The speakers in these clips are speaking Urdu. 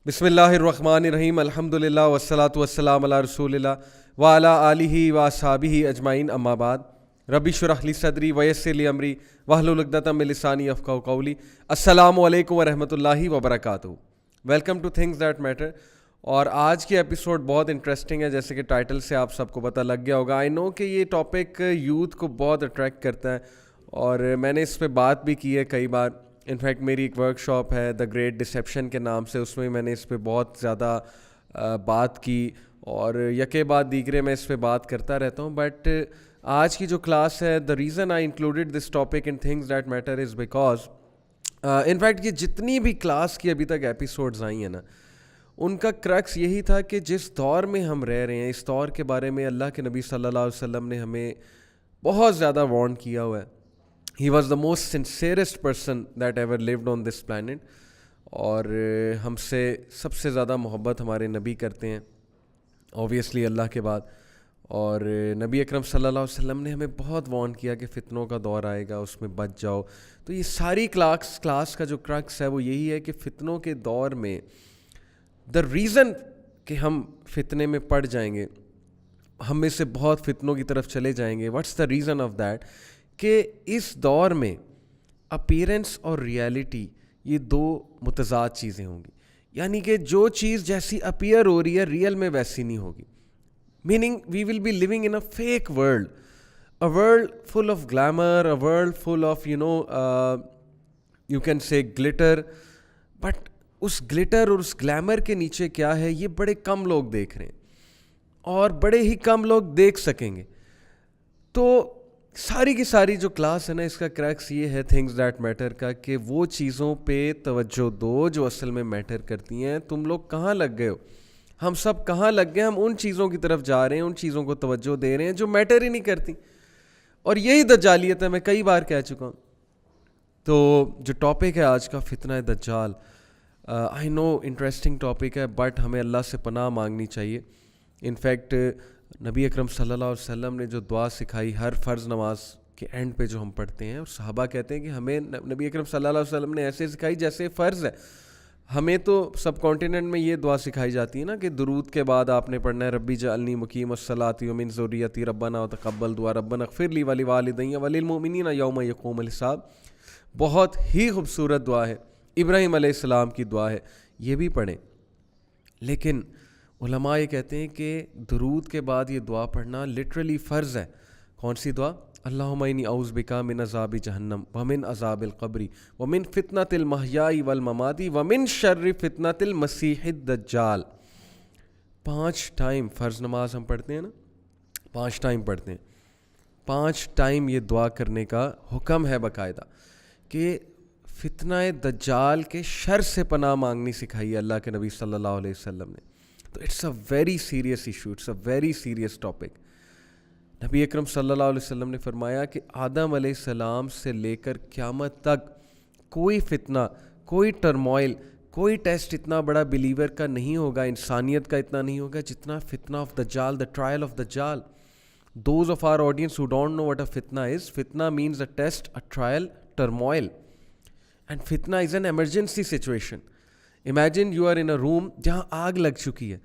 بسم اللہ الرحمن الرحیم الحمدللہ والصلاۃ والسلام علی رسول اللہ وعلی آلہ واصحابہ اجمعین اما بعد رب اشرح لی صدری ویسر لی امری واحلل عقدۃ من لسانی یفقہوا قولی. السلام علیکم ورحمۃ اللہ وبرکاتہ. Welcome two things that matter. اور آج کی ایپیسوڈ بہت انٹرسٹنگ ہے. جیسے کہ ٹائٹل سے آپ سب کو پتہ لگ گیا ہوگا. آئی نو کہ یہ ٹاپک یوتھ کو بہت اٹریکٹ کرتا ہے اور میں نے اس پہ بات بھی کی ہے کئی بار. انفیکٹ میری ایک ورک شاپ ہے دا گریٹ ڈسیپشن کے نام سے, اس میں میں نے اس پہ بہت زیادہ بات کی اور یکے بعد دیگرے میں اس پہ بات کرتا رہتا ہوں. بٹ آج کی جو کلاس ہے, the reason I included this topic in things that matter is because in fact یہ جتنی بھی کلاس کی ابھی تک ایپیسوڈز آئی ہیں نا, ان کا کرکس یہی تھا کہ جس دور میں ہم رہ رہے ہیں اس دور کے بارے میں اللہ کے نبی صلی اللہ علیہ وسلم نے ہمیں بہت زیادہ وارن کیا ہوا ہے. He was the most sincerest person that ever lived on this planet. اور ہم سے سب سے زیادہ محبت ہمارے نبی کرتے ہیں اوبویسلی اللہ کے بعد. اور نبی اکرم صلی اللہ علیہ وسلم نے ہمیں بہت وارن کیا کہ فتنوں کا دور آئے گا, اس میں بچ جاؤ. تو یہ ساری کلاس کا جو کرکس ہے وہ یہی ہے کہ فتنوں کے دور میں دا ریزن کہ ہم فتنے میں پڑ جائیں گے, ہم میں سے بہت فتنوں کی طرف چلے جائیں گے. What's the reason of that? کہ اس دور میں اپیرنس اور ریالٹی یہ دو متضاد چیزیں ہوں گی. یعنی کہ جو چیز جیسی اپیئر ہو رہی ہے ریئل میں ویسی نہیں ہوگی. Meaning we will be living in a fake world, a world full of glamour, a world full of you can say glitter. But اس گلٹر اور اس گلیمر کے نیچے کیا ہے یہ بڑے کم لوگ دیکھ رہے ہیں اور بڑے ہی کم لوگ دیکھ سکیں گے. تو ساری کی ساری جو کلاس ہے نا, اس کا کریکس یہ ہے تھنگز دیٹ میٹر کا, کہ وہ چیزوں پہ توجہ دو جو اصل میں میٹر کرتی ہیں. تم لوگ کہاں لگ گئے ہو؟ ہم سب کہاں لگ گئے؟ ہم ان چیزوں کی طرف جا رہے ہیں, ان چیزوں کو توجہ دے رہے ہیں جو میٹر ہی نہیں کرتی. اور یہی دجالیت ہے, میں کئی بار کہہ چکا ہوں. تو جو ٹاپک ہے آج کا, فتنہ دجال, آئی نو انٹرسٹنگ ٹاپک ہے بٹ ہمیں اللہ سے پناہ مانگنی چاہیے. انفیکٹ نبی اکرم صلی اللہ علیہ وسلم نے جو دعا سکھائی ہر فرض نماز کے اینڈ پہ جو ہم پڑھتے ہیں, اور صحابہ کہتے ہیں کہ ہمیں نبی اکرم صلی اللہ علیہ وسلم نے ایسے سکھائی جیسے فرض ہے. ہمیں تو سب کانٹیننٹ میں یہ دعا سکھائی جاتی ہے نا کہ درود کے بعد آپ نے پڑھنا ہے ربی جعلنی مقیم الصلاۃ ومن ذریتی ربنا وتقبل دعا ربنا اغفر لی ولوالدی وللمؤمنین یوم یقوم الحساب. بہت ہی خوبصورت دعا ہے, ابراہیم علیہ السلام کی دعا ہے, یہ بھی پڑھیں. لیکن علماء یہ کہتے ہیں کہ درود کے بعد یہ دعا پڑھنا لٹرلی فرض ہے. کون سی دعا؟ اللہم انی اعوذ بک من عذاب جہنم ومن عذاب القبر ومن فتنۃ المحیاء والممات ومن شر فتنۃ المسیح الدجال. 5 ٹائم فرض نماز ہم پڑھتے ہیں نا, 5 ٹائم پڑھتے ہیں. 5 ٹائم یہ دعا کرنے کا حکم ہے باقاعدہ کہ فتنہ دجال کے شر سے پناہ مانگنی سکھائی ہے اللہ کے نبی صلی اللہ علیہ وسلم نے. تو it's a very serious issue, it's a very serious topic. نبی اکرم صلی اللہ علیہ وسلم نے فرمایا کہ آدم علیہ السلام سے لے کر قیامت تک کوئی فتنہ, کوئی ٹرموائل, کوئی ٹیسٹ اتنا بڑا بلیور کا نہیں ہوگا, انسانیت کا اتنا نہیں ہوگا جتنا فتنہ آف دجال, دا ٹرائل آف دجال. Those of our audience who don't know what a فتنہ از, فتنہ means a test, a trial, turmoil. And فتنہ is an emergency situation. Imagine you are in a room جہاں آگ لگ چکی ہے.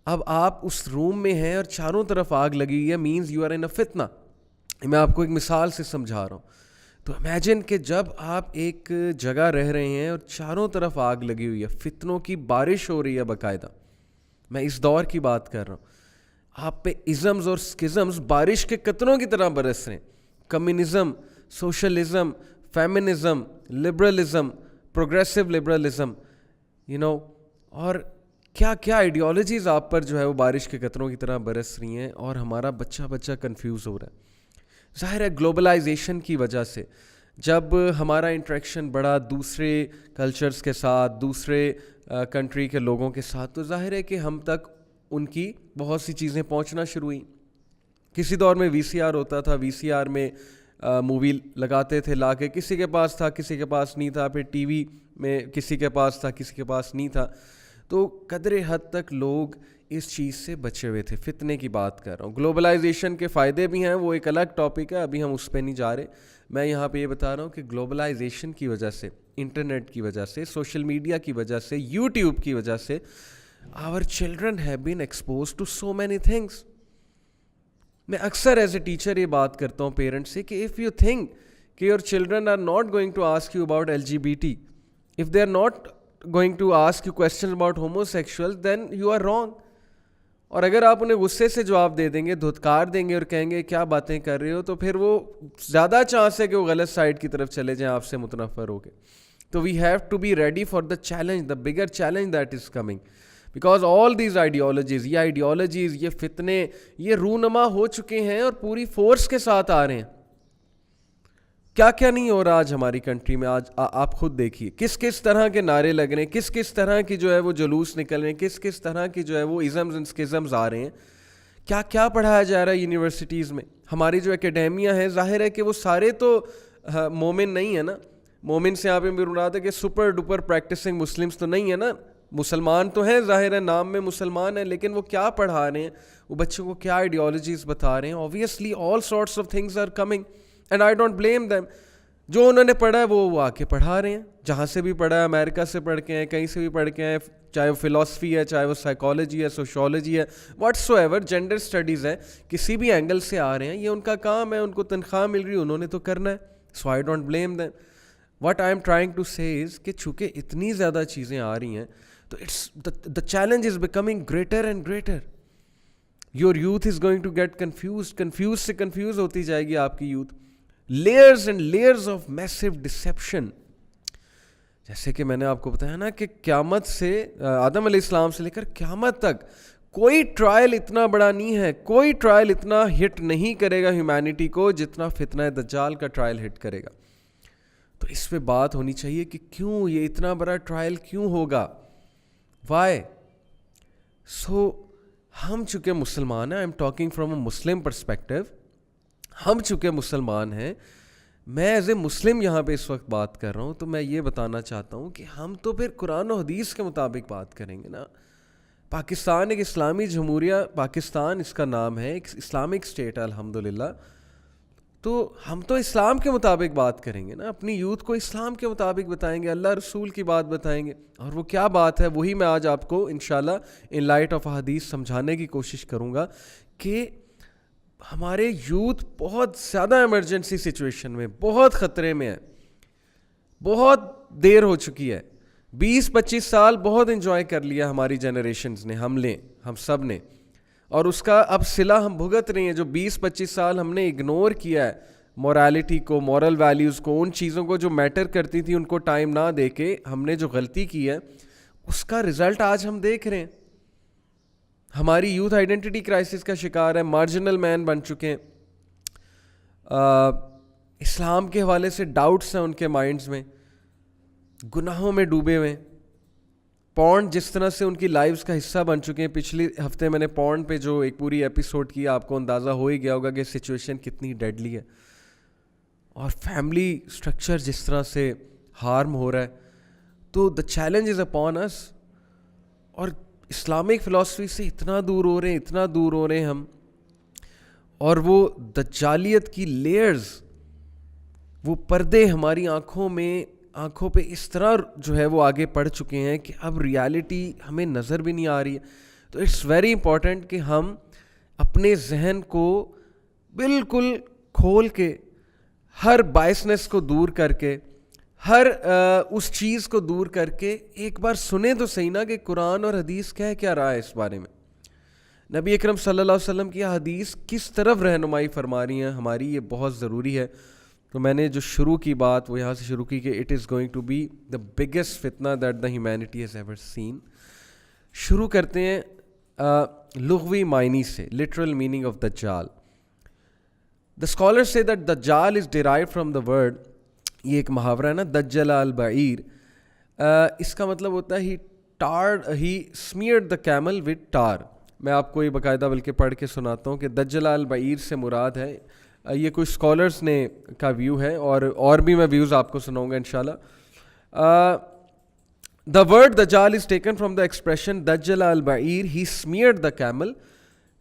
اب آپ اس روم میں ہیں اور چاروں طرف آگ لگی ہوئی ہے, مینز یو آر ان اے فتنہ. میں آپ کو ایک مثال سے سمجھا رہا ہوں. تو امیجن کہ جب آپ ایک جگہ رہ رہے ہیں اور چاروں طرف آگ لگی ہوئی ہے, فتنوں کی بارش ہو رہی ہے باقاعدہ. میں اس دور کی بات کر رہا ہوں. آپ پہ ازمز اور سکزمز بارش کے قطروں کی طرح برس رہے ہیں. Communism, socialism, feminism, liberalism, progressive liberalism, اور کیا کیا آئیڈیالوجیز آپ پر جو ہے وہ بارش کے قطروں کی طرح برس رہی ہیں, اور ہمارا بچہ کنفیوز ہو رہا ہے. ظاہر ہے گلوبلائزیشن کی وجہ سے جب ہمارا انٹریکشن بڑھا دوسرے کلچرز کے ساتھ, دوسرے کنٹری کے لوگوں کے ساتھ, تو ظاہر ہے کہ ہم تک ان کی بہت سی چیزیں پہنچنا شروع ہوئیں. کسی دور میں وی سی آر ہوتا تھا, وی سی آر میں مووی لگاتے تھے لا کے, کسی کے پاس تھا کسی کے پاس نہیں تھا. پھر ٹی وی میں کسی کے پاس تھا کسی کے پاس نہیں تھا. تو قدر حد تک لوگ اس چیز سے بچے ہوئے تھے. فتنے کی بات کر رہا ہوں. گلوبلائزیشن کے فائدے بھی ہیں, وہ ایک الگ ٹاپک ہے, ابھی ہم اس پہ نہیں جا رہے. میں یہاں پہ یہ بتا رہا ہوں کہ گلوبلائزیشن کی وجہ سے انٹرنیٹ کی وجہ سے, سوشل میڈیا کی وجہ سے, یوٹیوب کی وجہ سے, our children have been exposed to so many things. میں اکثر ایز اے ٹیچر یہ بات کرتا ہوں پیرنٹس سے کہ if you think کہ your children are not going to ask you about LGBT, if they are not going to ask you questions about homosexuals, then you are wrong. اور اگر آپ انہیں غصے سے جواب دے دیں گے, دھتکار دیں گے اور کہیں گے کیا باتیں کر رہے ہو, تو پھر وہ زیادہ چانس ہے کہ وہ غلط سائڈ کی طرف چلے جائیں, آپ سے متنفر ہو کے. تو we have to be ready for the challenge, the bigger challenge that is coming, because all these ideologies, یہ آئیڈیالوجیز, یہ فتنے, یہ رونما ہو چکے ہیں اور پوری فورس کے ساتھ آ رہے ہیں. کیا کیا نہیں ہو رہا آج ہماری کنٹری میں. آج آپ خود دیکھیے کس کس طرح کے نعرے لگ رہے ہیں, کس کس طرح کی جو ہے وہ جلوس نکل رہے ہیں, کس کس طرح کی جو ہے وہ ازمز اینڈ اسکزمز آ رہے ہیں. کیا کیا پڑھایا جا رہا ہے یونیورسٹیز میں. ہماری جو اکیڈیمیا ہے, ظاہر ہے کہ وہ سارے تو مومن نہیں ہے نا. مومن سے آپ میں مراد ہے کہ سپر ڈپر پریکٹسنگ مسلمس تو نہیں ہے نا. مسلمان تو ہیں, ظاہر ہے نام میں مسلمان ہیں, لیکن وہ کیا پڑھا رہے ہیں, وہ بچوں کو کیا آئیڈیالوجیز بتا رہے ہیں. Obviously all sorts of things are coming and I don't blame them. جو انہوں نے پڑھا ہے وہ آ کے پڑھا رہے ہیں, جہاں سے بھی پڑھا ہے, امریکہ سے پڑھ کے ہیں, کہیں سے بھی پڑھ کے ہیں, چاہے وہ فلاسفی ہے, چاہے وہ سائیکالوجی ہے, سوشولوجی ہے, واٹس ایور, جینڈر اسٹڈیز ہے, کسی بھی اینگل سے آ رہے ہیں, یہ ان کا کام ہے, ان کو تنخواہ مل رہی ہے, انہوں نے تو کرنا ہے. So I don't blame them. What I am trying to say is کہ چونکہ اتنی زیادہ چیزیں آ رہی ہیں تو the challenge is becoming greater and greater. Your youth is going to get confused سے confuse ہوتی جائے گی آپ کی youth. Layers and layers of massive deception. جیسے کہ میں نے آپ کو بتایا نا کہ قیامت سے, آدم علیہ السلام سے لے کر قیامت تک کوئی ٹرائل اتنا بڑا نہیں ہے, کوئی ٹرائل اتنا ہٹ نہیں کرے گا ہیومینٹی کو جتنا فتنہ دجال کا ٹرائل ہٹ کرے گا. تو اس پہ بات ہونی چاہیے کہ کیوں یہ اتنا بڑا ٹرائل کیوں ہوگا, وائی. سو ہم چونکہ مسلمان ہیں, I am talking from a Muslim perspective, ہم چونکہ مسلمان ہیں, میں ایز اے مسلم یہاں پہ اس وقت بات کر رہا ہوں, تو میں یہ بتانا چاہتا ہوں کہ ہم تو پھر قرآن و حدیث کے مطابق بات کریں گے نا. پاکستان ایک اسلامی جمہوریہ, پاکستان اس کا نام ہے, ایک اسلامک اسٹیٹ ہے الحمدللہ. تو ہم تو اسلام کے مطابق بات کریں گے نا, اپنی یوتھ کو اسلام کے مطابق بتائیں گے, اللہ رسول کی بات بتائیں گے. اور وہ کیا بات ہے وہی میں آج آپ کو انشاءاللہ ان لائٹ آف حدیث سمجھانے کی کوشش کروں گا کہ ہمارے یوتھ بہت زیادہ ایمرجنسی سچویشن میں, بہت خطرے میں ہے, بہت دیر ہو چکی ہے. 20-25 سال بہت انجوائے کر لیا ہماری جنریشنز نے, ہم سب نے, اور اس کا اب صلہ ہم بھگت رہے ہیں. جو 20-25 سال ہم نے اگنور کیا ہے مورالٹی کو, مورل ویلیوز کو, ان چیزوں کو جو میٹر کرتی تھی ان کو ٹائم نہ دے کے ہم نے جو غلطی کی ہے, اس کا رزلٹ آج ہم دیکھ رہے ہیں. ہماری یوتھ آئیڈینٹی کرائسس کا شکار ہے, مارجنل مین بن چکے ہیں, اسلام کے حوالے سے ڈاؤٹس ہیں ان کے مائنڈز میں, گناہوں میں ڈوبے ہوئے. پورن جس طرح سے ان کی لائفز کا حصہ بن چکے ہیں. پچھلے ہفتے میں نے پورن پہ جو ایک پوری ایپیسوڈ کیا, آپ کو اندازہ ہو ہی گیا ہوگا کہ سچویشن کتنی ڈیڈلی ہے, اور فیملی سٹرکچر جس طرح سے ہارم ہو رہا ہے. تو دا چیلنج از اپون اس, اور اسلامک فلاسفی سے اتنا دور ہو رہے ہیں ہم, اور وہ دجالیت کی لیئرز, وہ پردے ہماری آنکھوں پہ اس طرح جو ہے وہ آگے پڑھ چکے ہیں کہ اب ریالٹی ہمیں نظر بھی نہیں آ رہی ہے. تو اٹس ویری امپورٹنٹ کہ ہم اپنے ذہن کو بالکل کھول کے, ہر بائسنس کو دور کر کے, ہر اس چیز کو دور کر کے ایک بار سنیں تو صحیح نا کہ قرآن اور حدیث کیا رہا ہے اس بارے میں. نبی اکرم صلی اللہ علیہ وسلم کی حدیث کس طرف رہنمائی فرما رہی ہیں ہماری, یہ بہت ضروری ہے. تو میں نے جو شروع کی بات وہ یہاں سے شروع کی کہ it is going to be the biggest فتنہ that the humanity has ever seen. شروع کرتے ہیں لغوی معنی سے, لٹرل میننگ آف دجال. دا اسکالرز سے دیٹ دجال is derived from the word, یہ ایک محاورہ ہے نا, دجل البعیر. اس کا مطلب ہوتا ہے ہی smeared the camel with tar. میں آپ کو یہ باقاعدہ بلکہ پڑھ کے سناتا ہوں کہ دجل البعیر سے مراد ہے, یہ کوئی اسکالرس نے کا ویو ہے, اور بھی میں ویوز آپ کو سناؤں گا انشاءاللہ. The word dajjal is taken from the expression dajjal al-ba'ir, he smeared the camel,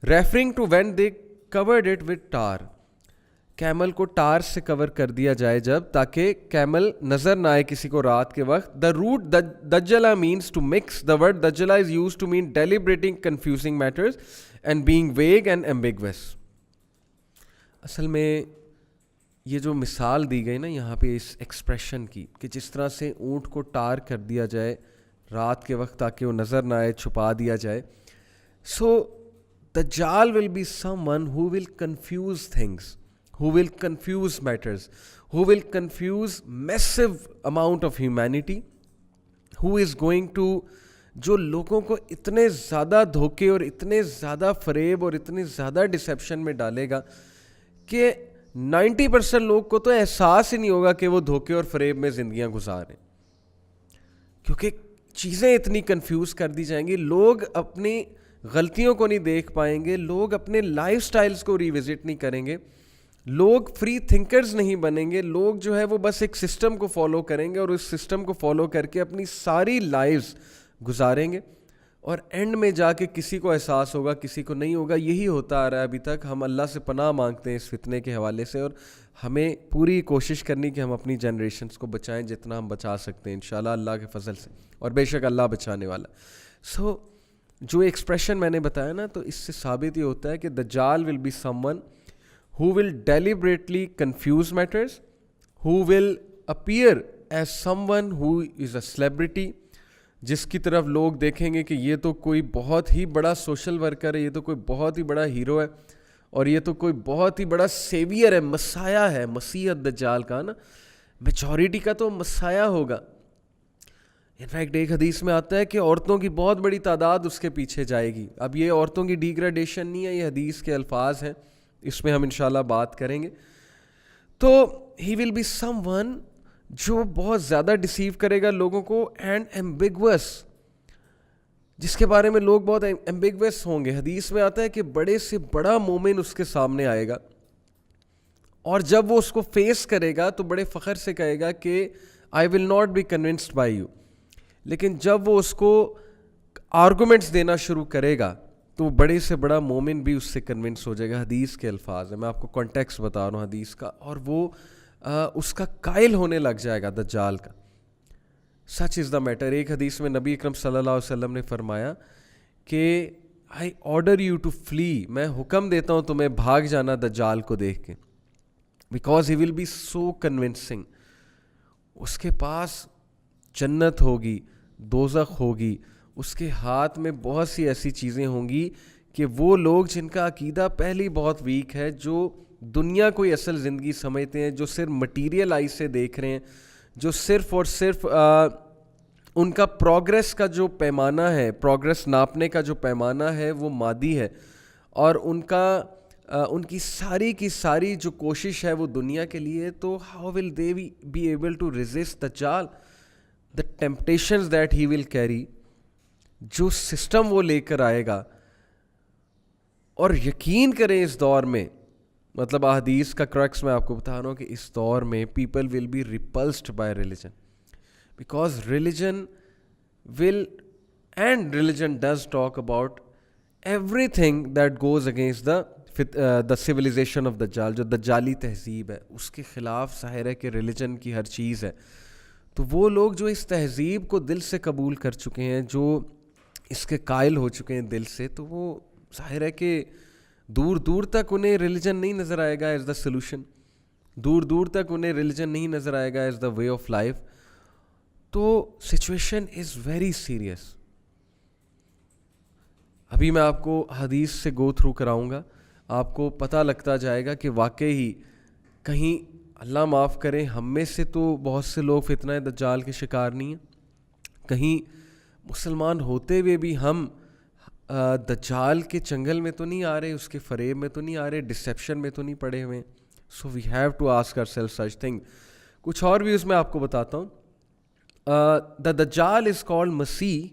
referring to when they covered it with tar. Camel کو ٹار سے کور کر دیا جائے جب, تاکہ کیمل نظر نہ آئے کسی کو رات کے وقت. دا روٹ دجلا means to mix. The word دجلا is use to mean deliberating confusing matters and being vague and ambiguous. اصل میں یہ جو مثال دی گئی نا یہاں پہ اس ایکسپریشن کی, کہ جس طرح سے اونٹ کو ٹار کر دیا جائے رات کے وقت تاکہ وہ نظر نہ آئے, چھپا دیا جائے. سو دجال will be someone who will confuse things, who will confuse matters, who will confuse massive amount of humanity, who is going to, جو لوگوں کو اتنے زیادہ دھوکے اور اتنے زیادہ فریب اور اتنے زیادہ ڈسیپشن میں ڈالے گا کہ 90% لوگ کو تو احساس ہی نہیں ہوگا کہ وہ دھوکے اور فریب میں زندگیاں گزاریں, کیونکہ چیزیں اتنی کنفیوز کر دی جائیں گی. لوگ اپنی غلطیوں کو نہیں دیکھ پائیں گے, لوگ اپنے لائف سٹائلز کو ریوزٹ نہیں کریں گے, لوگ فری تھنکرز نہیں بنیں گے. لوگ جو ہے وہ بس ایک سسٹم کو فالو کریں گے اور اس سسٹم کو فالو کر کے اپنی ساری لائفز گزاریں گے, اور اینڈ میں جا کے کسی کو احساس ہوگا کسی کو نہیں ہوگا. یہی ہوتا آ رہا ہے ابھی تک. ہم اللہ سے پناہ مانگتے ہیں اس فتنے کے حوالے سے, اور ہمیں پوری کوشش کرنی کہ ہم اپنی جنریشنز کو بچائیں جتنا ہم بچا سکتے ہیں انشاءاللہ اللہ کے فضل سے, اور بے شک اللہ بچانے والا. سو جو ایکسپریشن میں نے بتایا نا, تو اس سے ثابت یہ ہوتا ہے کہ دجال will be someone who will deliberately confuse matters, who will appear as someone who is a celebrity, جس کی طرف لوگ دیکھیں گے کہ یہ تو کوئی بہت ہی بڑا سوشل ورکر ہے, یہ تو کوئی بہت ہی بڑا ہیرو ہے, اور یہ تو کوئی بہت ہی بڑا سیویئر ہے, مسایہ ہے. مسیح دجال کا نا میجورٹی کا تو مسایہ ہوگا. انفیکٹ ایک حدیث میں آتا ہے کہ عورتوں کی بہت بڑی تعداد اس کے پیچھے جائے گی. اب یہ عورتوں کی ڈیگریڈیشن نہیں ہے, یہ حدیث کے الفاظ ہیں, اس میں ہم انشاءاللہ بات کریں گے. تو ہی ول بی سم ون جو بہت زیادہ ڈیسیو کرے گا لوگوں کو, اینڈ ایمبیگوس, جس کے بارے میں لوگ بہت ایمبیگوس ہوں گے. حدیث میں آتا ہے کہ بڑے سے بڑا مومن اس کے سامنے آئے گا, اور جب وہ اس کو فیس کرے گا تو بڑے فخر سے کہے گا کہ I will not be convinced by you. لیکن جب وہ اس کو آرگومنٹس دینا شروع کرے گا تو بڑے سے بڑا مومن بھی اس سے کنونس ہو جائے گا. حدیث کے الفاظ ہیں, میں آپ کو کانٹیکسٹ بتا رہا ہوں حدیث کا, اور وہ اس کا قائل ہونے لگ جائے گا دجال کا. سچ از دا میٹر. ایک حدیث میں نبی اکرم صلی اللہ علیہ وسلم نے فرمایا کہ آئی آرڈر یو ٹو فلی, میں حکم دیتا ہوں تمہیں بھاگ جانا دجال کو دیکھ کے, because he will be so convincing. اس کے پاس جنت ہوگی, دوزخ ہوگی, اس کے ہاتھ میں بہت سی ایسی چیزیں ہوں گی کہ وہ لوگ جن کا عقیدہ پہلی بہت ویک ہے, جو دنیا کوئی اصل زندگی سمجھتے ہیں, جو صرف مٹیریل آئی سے دیکھ رہے ہیں, جو صرف اور صرف ان کا پروگرس کا جو پیمانہ ہے, پروگرس ناپنے کا جو پیمانہ ہے وہ مادی ہے, اور ان کی ساری جو کوشش ہے وہ دنیا کے لیے. تو how will they be able to resist دجال, the temptations that he will carry, جو سسٹم وہ لے کر آئے گا. اور یقین کریں اس دور میں, مطلب احادیث کا کرکس میں آپ کو بتا رہا ہوں کہ اس دور میں people will be repulsed by religion, because religion will, and religion does talk about everything that goes against the civilization of Dajjal. جو دجالی تہذیب ہے اس کے خلاف ظاہر ہے کہ ریلیجن کی ہر چیز ہے. تو وہ لوگ جو اس تہذیب کو دل سے قبول کر چکے ہیں, جو اس کے قائل ہو چکے ہیں دل سے, تو وہ ظاہر ہے کہ دور دور تک انہیں ریلیجن نہیں نظر آئے گا ایز دا سلوشن, دور دور تک انہیں ریلیجن نہیں نظر آئے گا as the way of life. تو سچویشن از ویری سیریس. ابھی میں آپ کو حدیث سے گو تھرو کراؤں گا, آپ کو پتہ لگتا جائے گا کہ واقعی کہیں اللہ معاف کرے ہم میں سے تو بہت سے لوگ فتنہ دجال کے شکار نہیں ہیں, کہیں مسلمان ہوتے ہوئے بھی ہم دجال کے چنگل میں تو نہیں آ رہے, اس کے فریب میں تو نہیں آ رہے, ڈسیپشن میں تو نہیں پڑے ہوئے. So we have to ask our self such thing. کچھ اور بھی اس میں آپ کو بتاتا ہوں. دا دجال از کالڈ مسیح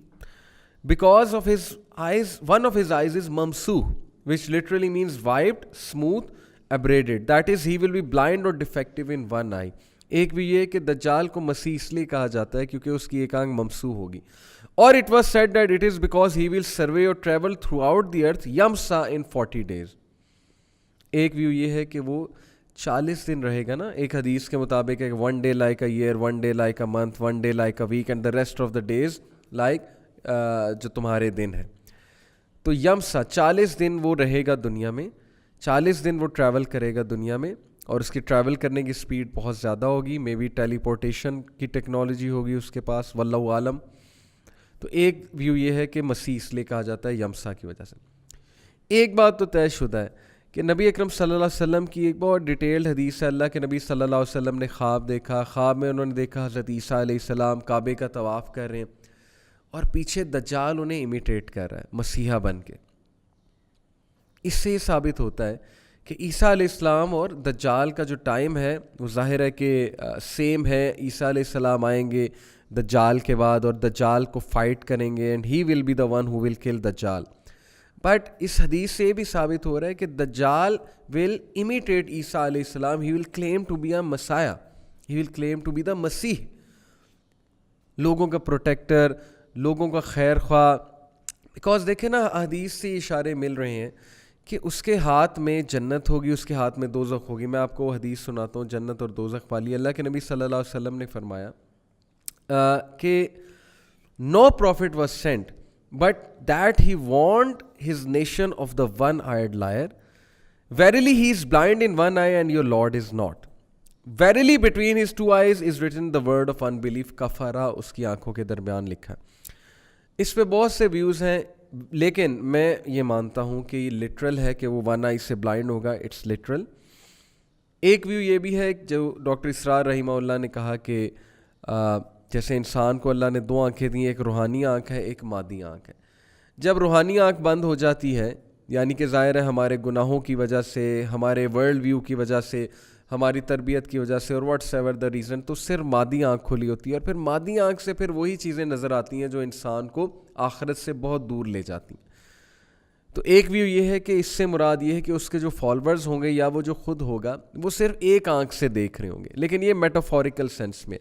because of his eyes, one of his eyes is ممسوح, which literally means wiped, smooth, abraded. That is, he will be blind or defective in one eye. ایک بھی یہ کہ دجال کو مسیح اس لیے کہا جاتا ہے کیونکہ اس کی ایک آنکھ ممسوح ہوگی. اور it was said that it is because he will survey or travel throughout the earth yamsa in 40 days. ایک ویو یہ ہے کہ وہ 40 دن رہے گا نا. ایک حدیث کے مطابق ہے 1 day like a year, 1 day like a month, 1 day like a week and the rest of the days like جو تمہارے دن ہے. تو یمسا 40 دن وہ رہے گا دنیا میں, 40 دن وہ ٹریول کرے گا دنیا میں, اور اس کی ٹریول کرنے کی سپیڈ بہت زیادہ ہوگی, مے بی ٹیلی پورٹیشن کی ٹیکنالوجی ہوگی اس کے پاس, واللہ عالم. تو ایک ویو یہ ہے کہ مسیح اس لیے کہا جاتا ہے یمسا کی وجہ سے. ایک بات تو طے شدہ ہے کہ نبی اکرم صلی اللہ علیہ وسلم کی ایک بہت ڈیٹیلڈ حدیث ہے. اللہ کے نبی صلی اللہ علیہ وسلم نے خواب دیکھا, خواب میں انہوں نے دیکھا حضرت عیسیٰ علیہ السلام کعبے کا طواف کر رہے ہیں اور پیچھے دجال انہیں امیٹیٹ کر رہا ہے مسیحا بن کے. اس سے یہ ثابت ہوتا ہے کہ عیسیٰ علیہ السلام اور دجال کا جو ٹائم ہے وہ ظاہر ہے کہ سیم ہے. عیسیٰ علیہ السلام آئیں گے دجال کے بعد اور دجال کو فائٹ کریں گے, and he will be the one who will kill دجال. بٹ اس حدیث سے بھی ثابت ہو رہا ہے کہ دجال ول امیٹیٹ عیسیٰ علیہ السلام, ہی ول کلیم ٹو بی اے مسیح, ہی ول کلیم ٹو بی دا مسیح, لوگوں کا پروٹیکٹر, لوگوں کا خیر خواہ. بیکاز دیکھیں نا حدیث سے اشارے مل رہے ہیں کہ اس کے ہاتھ میں جنت ہوگی, اس کے ہاتھ میں دوزخ ہوگی. میں آپ کو حدیث سناتا ہوں جنت اور دوزخ والی. اللہ کے نبی صلی اللہ علیہ وسلم نے فرمایا کہ no prophet was sent but that he warned his nation of the one-eyed liar. Verily he is blind in one eye and your Lord is not. Verily between his two eyes is written the word of unbelief. کفارہ اس کی آنکھوں کے درمیان لکھا. اس پہ بہت سے ویوز ہیں, لیکن میں یہ مانتا ہوں کہ یہ لٹرل ہے کہ وہ ون آئی سے بلائنڈ ہوگا. It's literal. ایک ویو یہ بھی ہے جو ڈاکٹر اسرار رحمہ اللہ نے کہا کہ جیسے انسان کو اللہ نے 2 آنکھیں دی, ایک روحانی آنکھ ہے, ایک مادی آنکھ ہے. جب روحانی آنکھ بند ہو جاتی ہے, یعنی کہ ظاہر ہے ہمارے گناہوں کی وجہ سے, ہمارے ورلڈ ویو کی وجہ سے, ہماری تربیت کی وجہ سے, اور واٹس ایور دا ریزن, تو صرف مادی آنکھ کھلی ہوتی ہے, اور پھر مادی آنکھ سے پھر وہی چیزیں نظر آتی ہیں جو انسان کو آخرت سے بہت دور لے جاتی ہیں. تو ایک ویو یہ ہے کہ اس سے مراد یہ ہے کہ اس کے جو فالوورز ہوں گے یا وہ جو خود ہوگا وہ صرف ایک آنکھ سے دیکھ رہے ہوں گے, لیکن یہ میٹافوریکل سینس میں.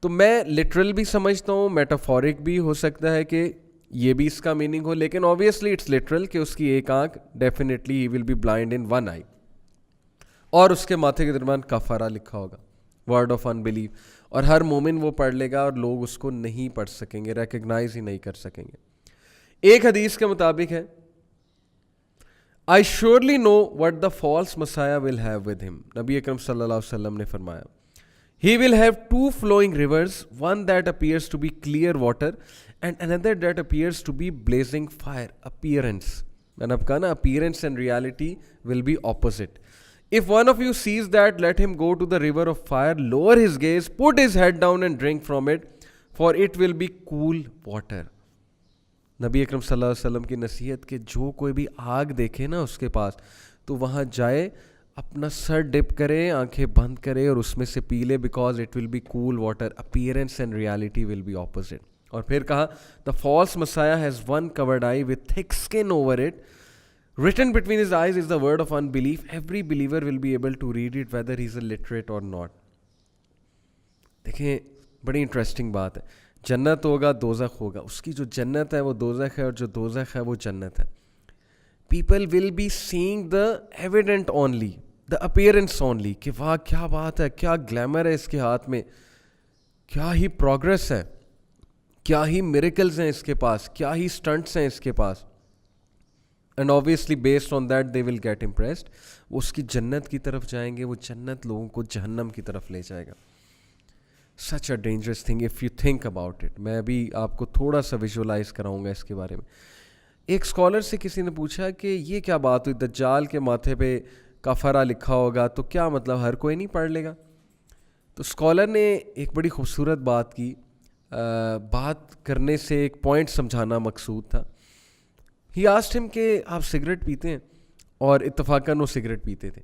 تو میں لٹرل بھی سمجھتا ہوں, میٹافورک بھی ہو سکتا ہے کہ یہ بھی اس کا میننگ ہو, لیکن obviously اٹس لٹرل کہ اس کی ایک آنکھ definitely he will be blind in one eye, اور اس کے ماتھے کے درمیان کفارہ لکھا ہوگا, ورڈ آف انبلیف, اور ہر مومن وہ پڑھ لے گا اور لوگ اس کو نہیں پڑھ سکیں گے, ریکگنائز ہی نہیں کر سکیں گے. ایک حدیث کے مطابق ہے I surely know what the false Messiah will have with him. نبی اکرم صلی اللہ علیہ وسلم نے فرمایا He will have 2 flowing rivers, one that appears to be clear water and another that appears to be blazing fire. Appearance. میں نے اب کہا نا appearance and reality will be opposite. If one of you sees that, let him go to the river of fire, lower his gaze, put his head down and drink from it, for it will be cool water. نبی اکرم صلی اللہ علیہ وسلم کی نصیحت کہ جو کوئی بھی آگ دیکھے نا اس کے پاس تو وہاں جائے, اپنا سر ڈپ کرے, آنکھیں بند کرے اور اس میں سے پی لے, because it will be cool water. Appearance and reality will be opposite. اور پھر کہا the false messiah has one covered eye with thick skin over it, written between his eyes is the word of unbelief. Every believer will be able to read it whether he is illiterate or not. دیکھیں بڑی انٹرسٹنگ بات ہے. جنت ہوگا, دوزخ ہوگا. اس کی جو جنت ہے وہ دوزخ ہے, اور جو دوزخ ہے وہ جنت ہے. People will be seeing the evident only, the appearance only, کہ واہ کیا بات ہے, کیا گلیمر ہے اس کے ہاتھ میں, کیا ہی پروگرس ہے, کیا ہی میریکلز ہیں اس کے پاس, کیا ہی سٹنٹس ہیں اس کے پاس. And obviously based on that they will get impressed. وہ اس کی جنت کی طرف جائیں گے, وہ جنت لوگوں کو جہنم کی طرف لے جائے گا. such a dangerous thing if you think about it. میں ابھی آپ کو تھوڑا سا ویژولائز کراؤں گا اس کے بارے میں. ایک اسکالر سے کسی نے پوچھا کہ یہ کیا بات ہوئی, دجال کے ماتھے پہ کفارہ لکھا ہوگا تو کیا مطلب ہر کوئی نہیں پڑھ لے گا؟ تو اسکالر نے ایک بڑی خوبصورت بات کی. بات کرنے سے ایک پوائنٹ سمجھانا مقصود تھا. ہی آسکڈ ہم کہ آپ سگریٹ پیتے ہیں, اور اتفاقاً وہ سگریٹ پیتے تھے.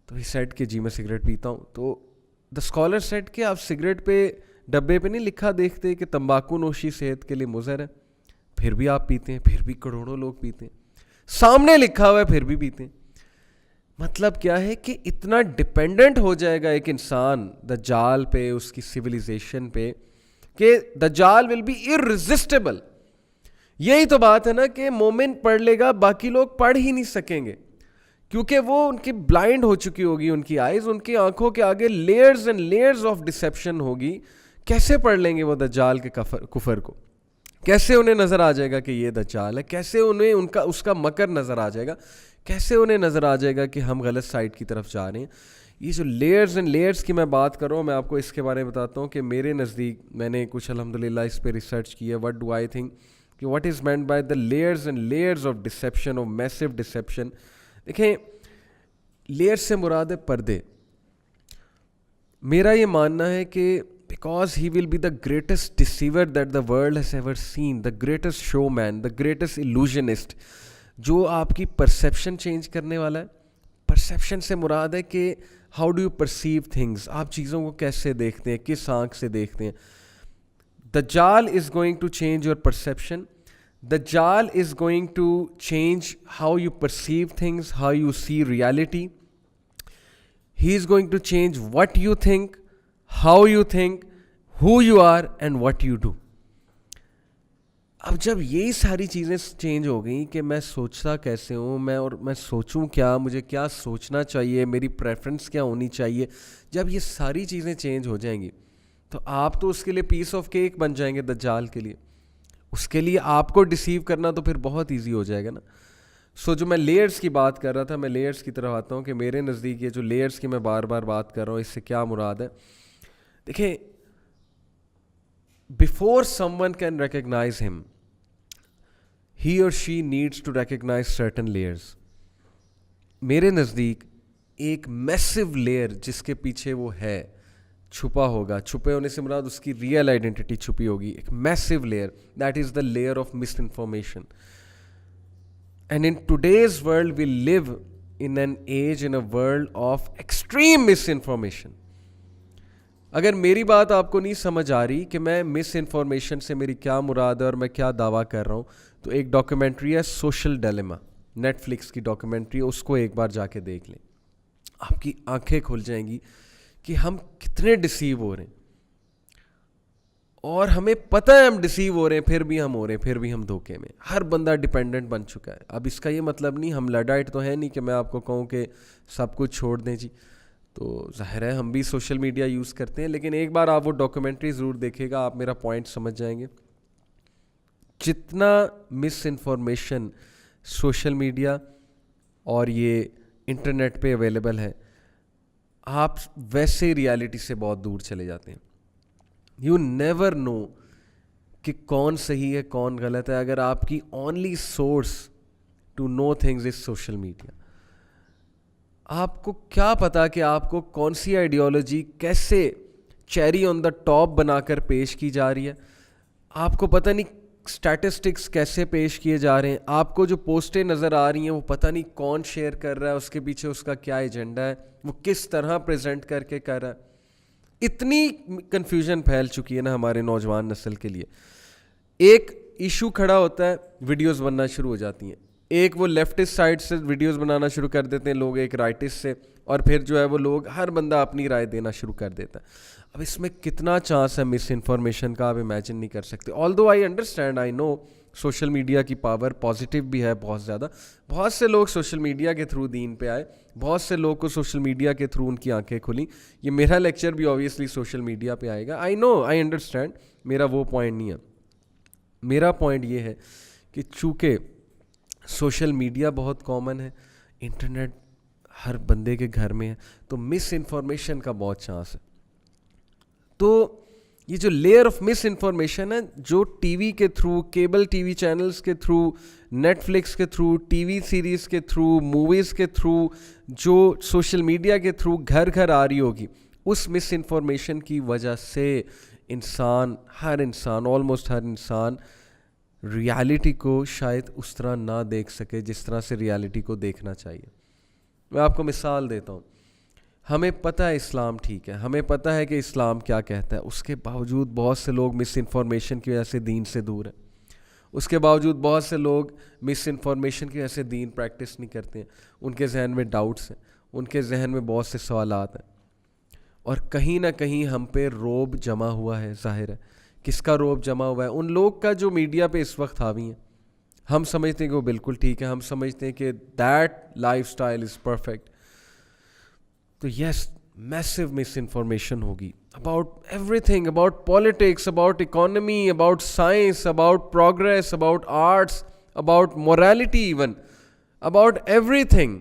تو ہی سیڈ کہ جی میں سگریٹ پیتا ہوں. تو دا اسکالر سیڈ کہ آپ سگریٹ پہ ڈبے پہ نہیں لکھا دیکھتے کہ تمباکو نوشی صحت کے لیے مضر ہے, پھر بھی آپ پیتے ہیں, پھر بھی کروڑوں لوگ پیتے ہیں, سامنے لکھا ہوا ہے پھر بھی پیتے ہیں. مطلب کیا ہے کہ اتنا ڈپینڈنٹ ہو جائے گا ایک انسان دجال پہ, اس کی سویلائزیشن پہ, کہ دجال ول بی ارریزسٹیبل. یہی تو بات ہے نا کہ مومن پڑھ لے گا, باقی لوگ پڑھ ہی نہیں سکیں گے, کیونکہ وہ ان کی بلائنڈ ہو چکی ہوگی ان کی آئیز, ان کی آنکھوں کے آگے layers and layers of deception ہوگی. کیسے پڑھ لیں گے وہ دجال کے کفر کو؟ کیسے انہیں نظر آ جائے گا کہ یہ دجال ہے؟ کیسے انہیں اس کا مکر نظر آ جائے گا؟ کیسے انہیں نظر آ جائے گا کہ ہم غلط سائڈ کی طرف جا رہے ہیں؟ یہ جو لیئرز اینڈ لیئرز کی میں بات کر رہا ہوں, میں آپ کو اس کے بارے میں بتاتا ہوں کہ میرے نزدیک میں نے کچھ الحمدللہ اس پہ ریسرچ کی ہے. وٹ ڈو آئی تھنک کہ what is meant by the layers and layers of deception, of massive deception. دیکھیں, لیئر سے مراد ہے پردے. میرا یہ ماننا ہے کہ because he will be the greatest deceiver that the world has ever seen, the greatest showman, the greatest illusionist, جو آپ کی پرسیپشن چینج کرنے والا ہے. پرسیپشن سے مراد ہے کہ how do you perceive things, آپ چیزوں کو کیسے دیکھتے ہیں, کس آنکھ سے دیکھتے ہیں. دجال is going to change your perception. دجال is going to change how you perceive things, how you see reality. He is going to change what you think, how you think, who you are and what you do. اب جب یہی ساری چیزیں چینج ہو گئیں کہ میں سوچتا کیسے ہوں, میں سوچوں کیا, مجھے کیا سوچنا چاہیے, میری پریفرنس کیا ہونی چاہیے, جب یہ ساری چیزیں چینج ہو جائیں گی تو آپ تو اس کے لیے پیس آف کیک بن جائیں گے دجال کے لیے. اس کے لیے آپ کو ڈسیو کرنا تو پھر بہت ایزی ہو جائے گا نا. جو میں لیئرز کی بات کر رہا تھا, میں لیئرز کی طرف آتا ہوں کہ میرے نزدیک یہ جو لیئرز کی میں بار بار بات کر رہا ہوں, اس سے کیا مراد ہے. دیکھیں, before someone can recognise him, he or she needs to recognise certain layers. میرے نزدیک ایک میسو لیئر جس کے پیچھے وہ ہے چھپا ہوگا, چھپے ہونے سے مراد اس کی ریئل آئیڈینٹی چھپی ہوگی, ایک massive layer, that is the layer of misinformation. And in today's world, we live in an age, in a world of extreme misinformation. اگر میری بات آپ کو نہیں سمجھ آ رہی کہ میں مس انفارمیشن سے میری کیا مراد ہے اور میں کیا دعویٰ کر رہا ہوں, تو ایک ڈاکیومنٹری ہے سوشل ڈیلیما, نیٹ فلکس کی ڈاکیومنٹری, اس کو ایک بار جا کے دیکھ لیں. آپ کی آنکھیں کھل جائیں گی کہ ہم کتنے ڈسیو ہو رہے ہیں, اور ہمیں پتہ ہے ہم ڈسیو ہو رہے ہیں, پھر بھی ہم ہو رہے ہیں, پھر بھی ہم دھوکے میں. ہر بندہ ڈیپینڈنٹ بن چکا ہے. اب اس کا یہ مطلب نہیں, ہم لڈائٹ تو ہے نہیں کہ میں آپ کو کہوں کہ سب کچھ چھوڑ دیں جی. تو ظاہر ہے ہم بھی سوشل میڈیا یوز کرتے ہیں, لیکن ایک بار آپ وہ ڈاکیومنٹری ضرور دیکھے گا, آپ میرا پوائنٹ سمجھ جائیں گے. جتنا مس انفارمیشن سوشل میڈیا اور یہ انٹرنیٹ پہ اویلیبل ہے, آپ ویسے ریالٹی سے بہت دور چلے جاتے ہیں. یو نیور نو کہ کون صحیح ہے کون غلط ہے, اگر آپ کی only source to know things is social media. آپ کو کیا پتا کہ آپ کو کون سی آئیڈیالوجی کیسے چیری آن دا ٹاپ بنا کر پیش کی جا رہی ہے. آپ کو پتہ نہیں اسٹیٹسٹکس کیسے پیش کیے جا رہے ہیں. آپ کو جو پوسٹیں نظر آ رہی ہیں وہ پتہ نہیں کون شیئر کر رہا ہے, اس کے پیچھے اس کا کیا ایجنڈا ہے, وہ کس طرح پریزنٹ کر کے کر رہا ہے. اتنی کنفیوژن پھیل چکی ہے نا ہمارے نوجوان نسل کے لیے. ایک ایشو کھڑا ہوتا ہے, ویڈیوز بننا شروع ہو جاتی ہیں. ایک وہ لیفٹسٹ سائڈ سے ویڈیوز بنانا شروع کر دیتے ہیں لوگ, ایک رائٹسٹ سے, اور پھر جو ہے وہ لوگ ہر بندہ اپنی رائے دینا شروع کر دیتا ہے. اب اس میں کتنا چانس ہے مس انفارمیشن کا, آپ امیجن نہیں کر سکتے. Although I understand, I know social media کی پاور پازیٹیو بھی ہے بہت زیادہ. بہت سے لوگ سوشل میڈیا کے تھرو دین پہ آئے, بہت سے لوگ کو سوشل میڈیا کے تھرو ان کی آنکھیں کھلیں. یہ میرا لیکچر بھی آبویسلی سوشل میڈیا پہ آئے گا. آئی نو, آئی انڈرسٹینڈ, میرا وہ پوائنٹ نہیں ہے. میرا پوائنٹ یہ ہے کہ چونکہ سوشل میڈیا بہت کامن ہے, انٹرنیٹ ہر بندے کے گھر میں ہے, تو مس انفارمیشن کا بہت چانس ہے. تو یہ جو لیئر آف مس انفارمیشن ہے, جو ٹی وی کے through, cable T V channels کے تھرو, نیٹ فلکس کے تھرو, ٹی وی سیریز کے تھرو, موویز کے تھرو, جو سوشل میڈیا کے تھرو گھر گھر آ رہی ہوگی, اس مس انفارمیشن کی وجہ سے ہر انسان آلموسٹ ہر انسان ریالٹی کو شاید اس طرح نہ دیکھ سکے جس طرح سے ریالٹی کو دیکھنا چاہیے. میں آپ کو مثال دیتا ہوں. ہمیں پتہ ہے اسلام ٹھیک ہے, ہمیں پتہ ہے کہ اسلام کیا کہتا ہے, اس کے باوجود بہت سے لوگ مس انفارمیشن کی وجہ سے دین سے دور ہیں. اس کے باوجود بہت سے لوگ مس انفارمیشن کی وجہ سے دین پریکٹس نہیں کرتے ہیں. ان کے ذہن میں ڈاؤٹس ہیں, ان کے ذہن میں بہت سے سوالات ہیں, اور کہیں نہ کہیں ہم پہ روب جمع ہوا ہے. ظاہر ہے کس کا روب جمع ہوا ہے, ان لوگ کا جو میڈیا پہ اس وقت حاوی ہیں. ہم سمجھتے ہیں کہ وہ بالکل ٹھیک ہے, ہم سمجھتے ہیں کہ that life style is perfect. تو یس, میسو مس انفارمیشن ہوگی about everything, about politics, about economy, about science, about progress, about arts, about morality even, about everything.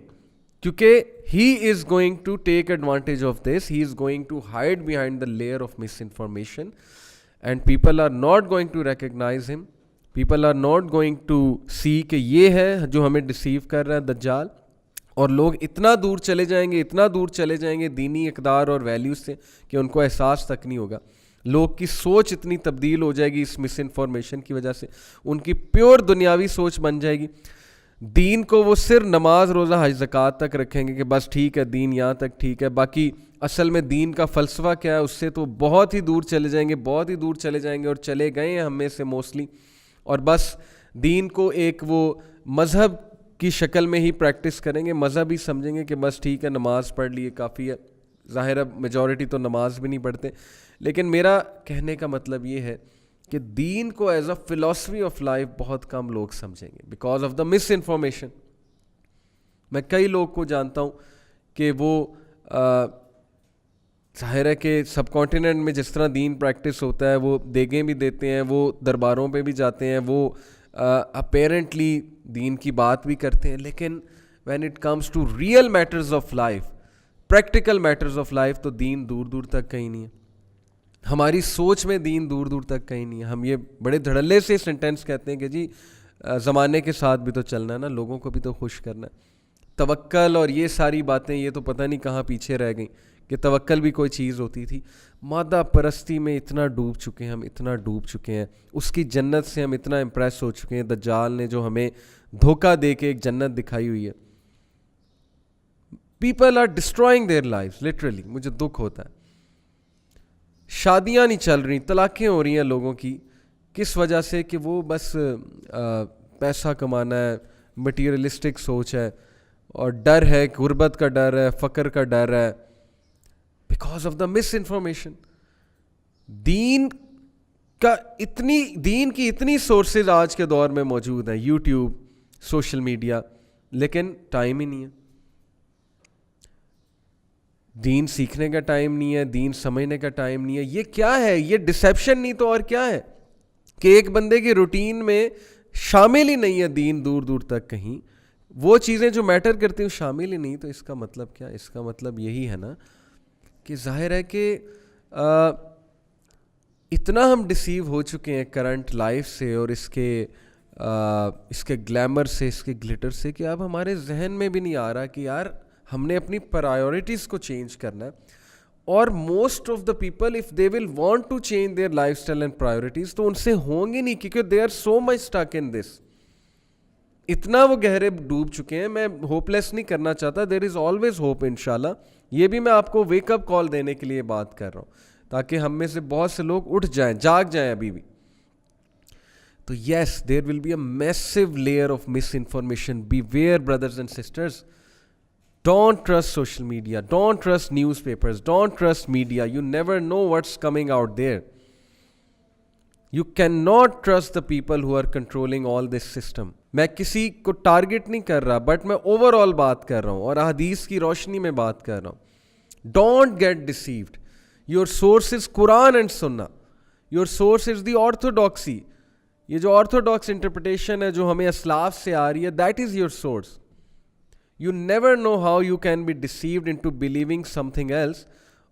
کیونکہ he is going to take advantage of this, he is going to hide behind the layer of misinformation and people are not going to recognize him, people are not going to see کہ یہ ہے جو ہمیں ڈسیو کر رہا ہے دجال. اور لوگ اتنا دور چلے جائیں گے, اتنا دور چلے جائیں گے دینی اقدار اور ویلیوز سے کہ ان کو احساس تک نہیں ہوگا. لوگ کی سوچ اتنی تبدیل ہو جائے گی اس مس انفارمیشن کی وجہ سے, ان کی پیور دنیاوی سوچ بن جائے گی. دین کو وہ صرف نماز روزہ حج زکوٰۃ تک رکھیں گے کہ بس ٹھیک ہے دین یہاں تک ٹھیک ہے, باقی اصل میں دین کا فلسفہ کیا ہے اس سے تو بہت ہی دور چلے جائیں گے, بہت ہی دور چلے جائیں گے, اور چلے گئے ہیں ہم میں سے موسٹلی. اور بس دین کو ایک وہ مذہب کی شکل میں ہی پریکٹس کریں گے, مذہب ہی سمجھیں گے کہ بس ٹھیک ہے نماز پڑھ لیے کافی ہے. ظاہر ہے میجورٹی تو نماز بھی نہیں پڑھتے, لیکن میرا کہنے کا مطلب یہ ہے کہ دین کو as a philosophy of life بہت کم لوگ سمجھیں گے because of the miss information. میں کئی لوگ کو جانتا ہوں کہ وہ ظاہر ہے کہ سب کانٹیننٹ میں جس طرح دین پریکٹس ہوتا ہے وہ دیگیں بھی دیتے ہیں, وہ درباروں پہ بھی جاتے ہیں, وہ اپیرنٹلی دین کی بات بھی کرتے ہیں, لیکن when it comes to real matters of life, practical matters of life, تو دین دور دور تک کہیں نہیں ہے. ہماری سوچ میں دین دور دور تک کہیں نہیں ہے. ہم یہ بڑے دھڑلے سے سینٹینس کہتے ہیں کہ جی زمانے کے ساتھ بھی تو چلنا ہے نا, لوگوں کو بھی تو خوش کرنا ہے. توکل اور یہ ساری باتیں یہ تو پتہ نہیں کہاں پیچھے رہ گئیں کہ توکل بھی کوئی چیز ہوتی تھی. مادہ پرستی میں اتنا ڈوب چکے ہیں ہم, اتنا ڈوب چکے ہیں, اس کی جنت سے ہم اتنا امپریس ہو چکے ہیں. دجال نے جو ہمیں دھوکہ دے کے ایک جنت دکھائی ہوئی ہے. People are destroying their life literally. مجھے دکھ ہوتا ہے, شادیاں نہیں چل رہی, طلاقیں ہو رہی ہیں لوگوں کی. کس وجہ سے؟ کہ وہ بس پیسہ کمانا ہے, مٹیریلسٹک سوچ ہے, اور ڈر ہے, غربت کا ڈر ہے, فقر کا ڈر ہے, because of the misinformation. دین کی اتنی سورسز آج کے دور میں موجود ہیں, یوٹیوب, سوشل میڈیا, لیکن ٹائم ہی نہیں ہے. دین سیکھنے کا ٹائم نہیں ہے, دین سمجھنے کا ٹائم نہیں ہے. یہ کیا ہے؟ یہ ڈسیپشن نہیں تو اور کیا ہے کہ ایک بندے کی روٹین میں شامل ہی نہیں ہے دین دور دور تک کہیں. وہ چیزیں جو میٹر کرتی ہیں شامل ہی نہیں. تو اس کا مطلب کیا؟ اس کا مطلب یہی ہے نا کہ ظاہر ہے کہ اتنا ہم ڈسیو ہو چکے ہیں کرنٹ لائف سے اور اس کے گلیمر سے, اس کے گلٹر سے, کہ اب ہمارے ذہن میں بھی نہیں آ رہا کہ یار ہم نے اپنی پرائیورٹیز کو چینج کرنا ہے. اور most of the people if they will want to change their life style and priorities تو ان سے ہوں گی نہیں, کیونکہ they are so much stuck in دس. اتنا وہ گہرے ڈوب چکے ہیں. میں ہوپ لیس نہیں کرنا چاہتا, دیر از آلویز ہوپ انشاءاللہ. یہ بھی میں آپ کو ویک اپ کال دینے کے لیے بات کر رہا ہوں تاکہ ہم میں سے بہت سے لوگ اٹھ جائیں, جاگ جائیں ابھی بھی. تو yes, there will be a massive layer of misinformation. Be where brothers and sisters. Don't trust social media. Don't trust newspapers. Don't trust media. You never know what's coming out there. You cannot trust the people who are controlling all this system. میں کسی کو ٹارگٹ نہیں کر رہا, بٹ میں اوور آل بات کر رہا ہوں اور احادیث کی روشنی میں بات کر رہا ہوں. Don't get deceived. Your source is Quran and Sunnah. Your source is the orthodoxy. یہ جو orthodox interpretation ہے جو ہمیں اسلاف سے آ رہی ہے, that is your source. You never know how you can be deceived into believing something else,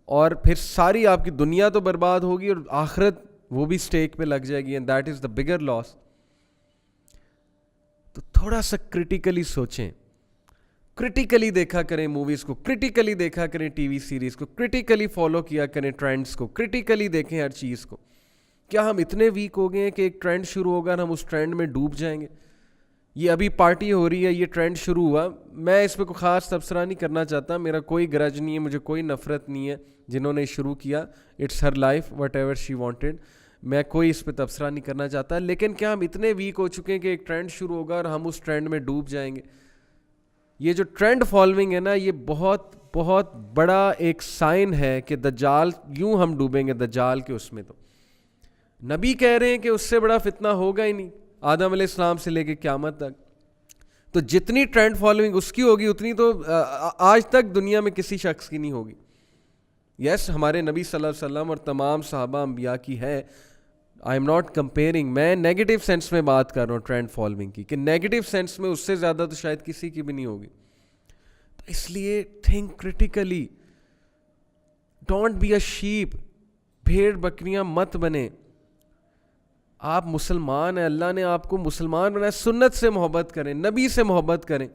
اور پھر ساری آپ کی دنیا تو برباد ہوگی اور آخرت وہ بھی سٹیک پہ لگ جائے گی, and that is the bigger loss. تو تھوڑا سا کرٹیکلی سوچیں, کرٹیکلی دیکھا کریں موویز کو, کرٹیکلی دیکھا کریں ٹی وی سیریز کو, کرٹیکلی فالو کیا کریں ٹرینڈس کو, کرٹیکلی دیکھیں ہر چیز کو. کیا ہم اتنے ویک ہو گئے ہیں کہ ایک ٹرینڈ شروع ہوگا اور ہم اس ٹرینڈ میں ڈوب جائیں گے؟ یہ ابھی پارٹی ہو رہی ہے, یہ ٹرینڈ شروع ہوا, میں اس پہ کوئی خاص تبصرہ نہیں کرنا چاہتا, میرا کوئی گرج نہیں ہے, مجھے کوئی نفرت نہیں ہے جنہوں نے شروع کیا. It's her life, whatever she wanted. میں کوئی اس پہ تبصرہ نہیں کرنا چاہتا, لیکن کیا ہم اتنے ویک ہو چکے ہیں کہ ایک ٹرینڈ شروع ہوگا اور ہم اس ٹرینڈ میں ڈوب جائیں گے؟ یہ جو ٹرینڈ فالوئنگ ہے نا, یہ بہت بہت بڑا ایک سائن ہے کہ دجال, یوں ہم ڈوبیں گے دجال کے اس میں. تو نبی کہہ رہے ہیں کہ اس سے بڑا فتنہ ہوگا ہی نہیں. آدم علیہ السلام سے لے کے قیامت تک. تو جتنی ٹرینڈ فالوئنگ اس کی ہوگی اتنی تو آج تک دنیا میں کسی شخص کی نہیں ہوگی. یس ہمارے نبی صلی اللہ علیہ وسلم اور تمام صحابہ انبیاء کی ہے. آئی ایم ناٹ کمپیئرنگ, میں نیگیٹو سینس میں بات کر رہا ہوں ٹرینڈ فالوئنگ کی, کہ نیگیٹو سینس میں اس سے زیادہ تو شاید کسی کی بھی نہیں ہوگی. تو اس لیے think critically, don't be a sheep, بھیڑ بکریاں مت بنے. آپ مسلمان ہیں, اللہ نے آپ کو مسلمان بنایا, سنت سے محبت کریں, نبی سے محبت کریں.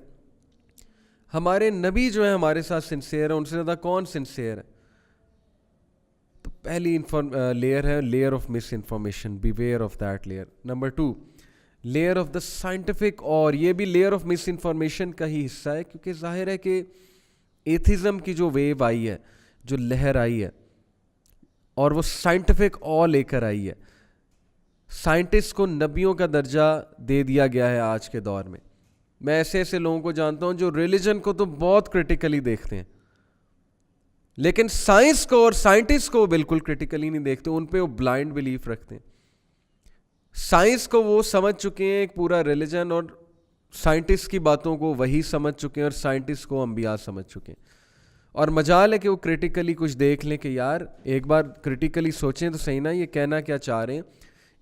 ہمارے نبی جو ہیں ہمارے ساتھ سنسیئر ہیں, ان سے زیادہ کون سنسیئر ہے؟ تو پہلی لیئر ہے layer of misinformation, be where of that layer. Number 2 layer of the scientific, اور یہ بھی لیئر آف مس انفارمیشن کا ہی حصہ ہے, کیونکہ ظاہر ہے کہ ایتھزم کی جو ویو آئی ہے, جو لہر آئی ہے, اور وہ سائنٹیفک لے کر آئی ہے. سائنٹسٹ کو نبیوں کا درجہ دے دیا گیا ہے آج کے دور میں. میں ایسے ایسے لوگوں کو جانتا ہوں جو ریلیجن کو تو بہت کرٹیکلی دیکھتے ہیں, لیکن سائنس کو اور سائنٹسٹ کو بالکل کرٹیکلی نہیں دیکھتے, ان پہ وہ بلائنڈ بلیف رکھتے ہیں. سائنس کو وہ سمجھ چکے ہیں ایک پورا ریلیجن, اور سائنٹسٹ کی باتوں کو وہی سمجھ چکے ہیں, اور سائنٹسٹ کو انبیاء سمجھ چکے ہیں. اور مجال ہے کہ وہ کرٹیکلی کچھ دیکھ لیں کہ یار ایک بار کرٹیکلی سوچیں تو صحیح نا, یہ کہنا کیا چاہ رہے ہیں.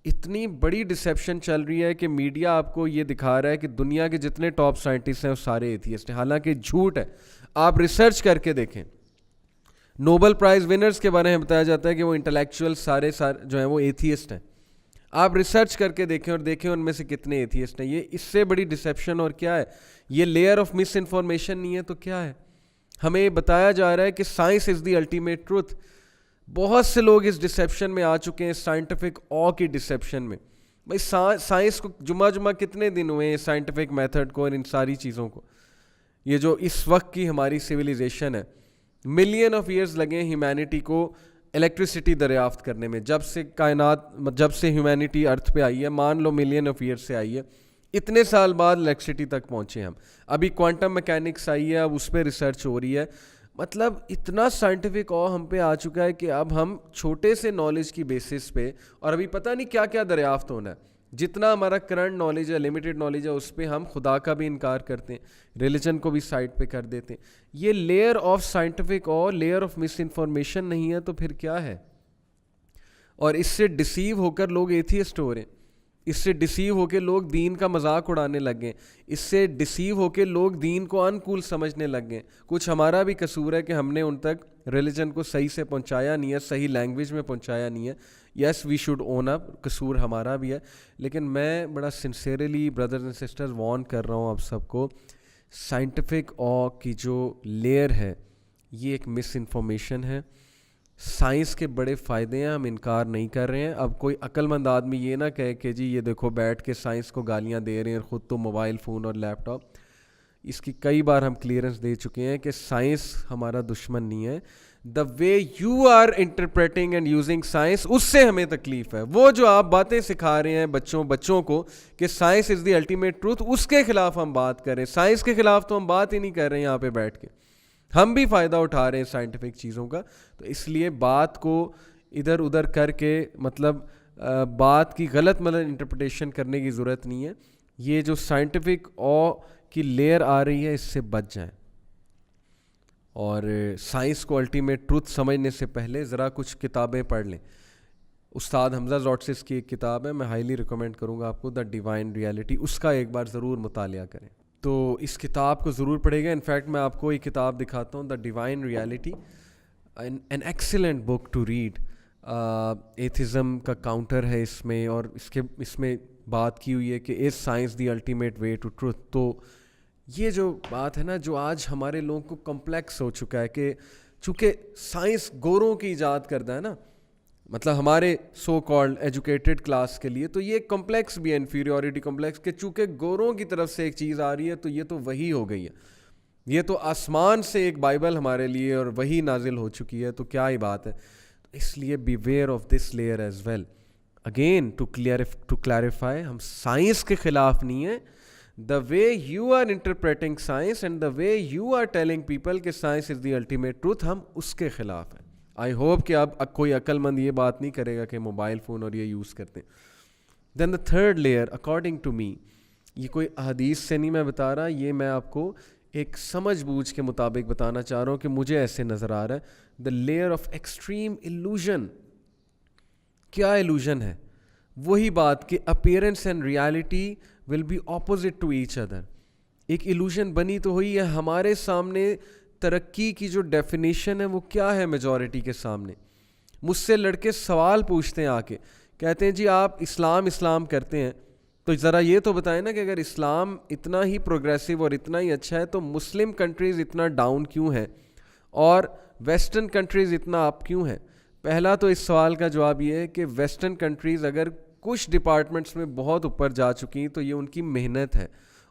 اتنی بڑی ڈسیپشن چل رہی ہے کہ میڈیا آپ کو یہ دکھا رہا ہے کہ دنیا کے جتنے ٹاپ سائنٹسٹ ہیں وہ سارے ایتھیسٹ ہیں, حالانکہ جھوٹ ہے. آپ ریسرچ کر کے دیکھیں, نوبل پرائز ونرز کے بارے میں بتایا جاتا ہے کہ وہ انٹلیکچوئل سارے جو ہیں وہ ایتھیسٹ ہیں. آپ ریسرچ کر کے دیکھیں اور دیکھیں ان میں سے کتنے ایتھیسٹ ہیں. یہ اس سے بڑی ڈسیپشن اور کیا ہے؟ یہ لیئر آف مس انفارمیشن نہیں ہے تو کیا ہے؟ ہمیں یہ بتایا جا رہا ہے کہ science is the ultimate truth. بہت سے لوگ اس ڈسیپشن میں آ چکے ہیں, سائنٹیفک کی ڈسیپشن میں. بھائی سائنس کو جمعہ کتنے دن ہوئے ہیں سائنٹیفک میتھڈ کو اور ان ساری چیزوں کو. یہ جو اس وقت کی ہماری سویلائزیشن ہے, ملین آف ایئرز لگے ہیں ہیومینٹی کو الیکٹریسٹی دریافت کرنے میں. جب سے ہیومینٹی ارتھ پہ آئی ہے, مان لو ملین آف ایئرز سے آئی ہے, اتنے سال بعد الیکٹریسٹی تک پہنچے ہم. ابھی کوانٹم میکینکس آئی ہے, اب اس پہ ریسرچ ہو رہی ہے. مطلب اتنا سائنٹیفک ہم پہ آ چکا ہے کہ اب ہم چھوٹے سے نالج کی بیسس پہ, اور ابھی پتہ نہیں کیا کیا دریافت ہونا ہے, جتنا ہمارا کرنٹ نالج ہے, لمیٹڈ نالج ہے, اس پہ ہم خدا کا بھی انکار کرتے ہیں, ریلیجن کو بھی سائڈ پہ کر دیتے ہیں. یہ layer of scientific layer of miss information نہیں ہے تو پھر کیا ہے؟ اور اس سے ڈسیو ہو کر لوگ ایتھیسٹ ہو رہے ہیں, اس سے ڈسیو ہو کے لوگ دین کا مذاق اڑانے لگ گئے, اس سے ڈسیو ہو کے لوگ دین کو انکول سمجھنے لگ گئے. کچھ ہمارا بھی قصور ہے کہ ہم نے ان تک ریلیجن کو صحیح سے پہنچایا نہیں ہے, صحیح لینگویج میں پہنچایا نہیں ہے. یس وی شوڈ اون اپ, قصور ہمارا بھی ہے, لیکن میں بڑا sincerely brothers and sisters warn کر رہا ہوں آپ سب کو, سائنٹیفک کی جو لیئر ہے یہ ایک مس انفارمیشن ہے. سائنس کے بڑے فائدے ہیں, ہم انکار نہیں کر رہے ہیں. اب کوئی عقل مند آدمی یہ نہ کہے کہ جی یہ دیکھو بیٹھ کے سائنس کو گالیاں دے رہے ہیں اور خود تو موبائل فون اور لیپ ٹاپ. اس کی کئی بار ہم کلیئرنس دے چکے ہیں کہ سائنس ہمارا دشمن نہیں ہے. The way you are interpreting and using science, اس سے ہمیں تکلیف ہے. وہ جو آپ باتیں سکھا رہے ہیں بچوں کو کہ science is the ultimate truth, اس کے خلاف ہم بات کر رہے ہیں. سائنس کے خلاف تو ہم بات ہی نہیں کر رہے ہیں یہاں پہ بیٹھ کے, ہم بھی فائدہ اٹھا رہے ہیں سائنٹیفک چیزوں کا. تو اس لیے بات کو ادھر ادھر کر کے مطلب بات کی غلط انٹرپریٹیشن کرنے کی ضرورت نہیں ہے. یہ جو سائنٹیفک کی لیئر آ رہی ہے اس سے بچ جائیں, اور سائنس کو الٹیمیٹ ٹروتھ سمجھنے سے پہلے ذرا کچھ کتابیں پڑھ لیں. استاد حمزہ زوٹسس کی ایک کتاب ہے, میں ہائیلی ریکمینڈ کروں گا آپ کو, دا ڈیوائن ریالٹی. اس کا ایک بار ضرور مطالعہ کریں, تو اس کتاب کو ضرور پڑھے گا. انفیکٹ میں آپ کو ایک کتاب دکھاتا ہوں, the divine reality, an excellent book to read. Atheism کا کاؤنٹر ہے اس میں, اور اس میں بات کی ہوئی ہے کہ is science the ultimate way to truth. تو یہ جو بات ہے نا, جو آج ہمارے لوگوں کو کمپلیکس ہو چکا ہے کہ چونکہ سائنس گوروں کی ایجاد کردہ ہے نا, مطلب ہمارے سو کالڈ ایجوکیٹڈ کلاس کے لیے, تو یہ کمپلیکس بھی ہے, انفیریورٹی کمپلیکس, کہ چونکہ گوروں کی طرف سے ایک چیز آ رہی ہے تو یہ تو وہی ہو گئی ہے, یہ تو آسمان سے ایک بائبل ہمارے لیے اور وہی نازل ہو چکی ہے, تو کیا ہی بات ہے. اس لیے be where of this layer as well. Again to clarify, ہم سائنس کے خلاف نہیں ہیں. The way you are interpreting science and the way you are telling people کہ science is the ultimate truth, ہم اس کے خلاف ہیں. آئی ہوپ کہ اب کوئی عقل مند یہ بات نہیں کرے گا کہ موبائل فون اور یہ یوز کرتے ہیں. Then the third layer according to me, یہ کوئی احادیث سے نہیں میں بتا رہا, یہ میں آپ کو ایک سمجھ بوجھ کے مطابق بتانا چاہ رہا ہوں کہ مجھے ایسے نظر آ رہا ہے, the layer of extreme illusion. کیا illusion ہے؟ وہی بات کہ appearance and reality will be opposite to each other. ایک illusion بنی تو ہوئی ہے ہمارے سامنے. ترقی کی جو ڈیفینیشن ہے وہ کیا ہے میجورٹی کے سامنے؟ مجھ سے لڑکے سوال پوچھتے ہیں آ کے, کہتے ہیں جی آپ اسلام کرتے ہیں تو ذرا یہ تو بتائیں نا کہ اگر اسلام اتنا ہی پروگریسو اور اتنا ہی اچھا ہے تو مسلم کنٹریز اتنا ڈاؤن کیوں ہیں اور ویسٹرن کنٹریز اتنا اپ کیوں ہیں؟ پہلا تو اس سوال کا جواب یہ ہے کہ ویسٹرن کنٹریز اگر کچھ ڈپارٹمنٹس میں بہت اوپر جا چکی ہیں تو یہ ان کی محنت ہے,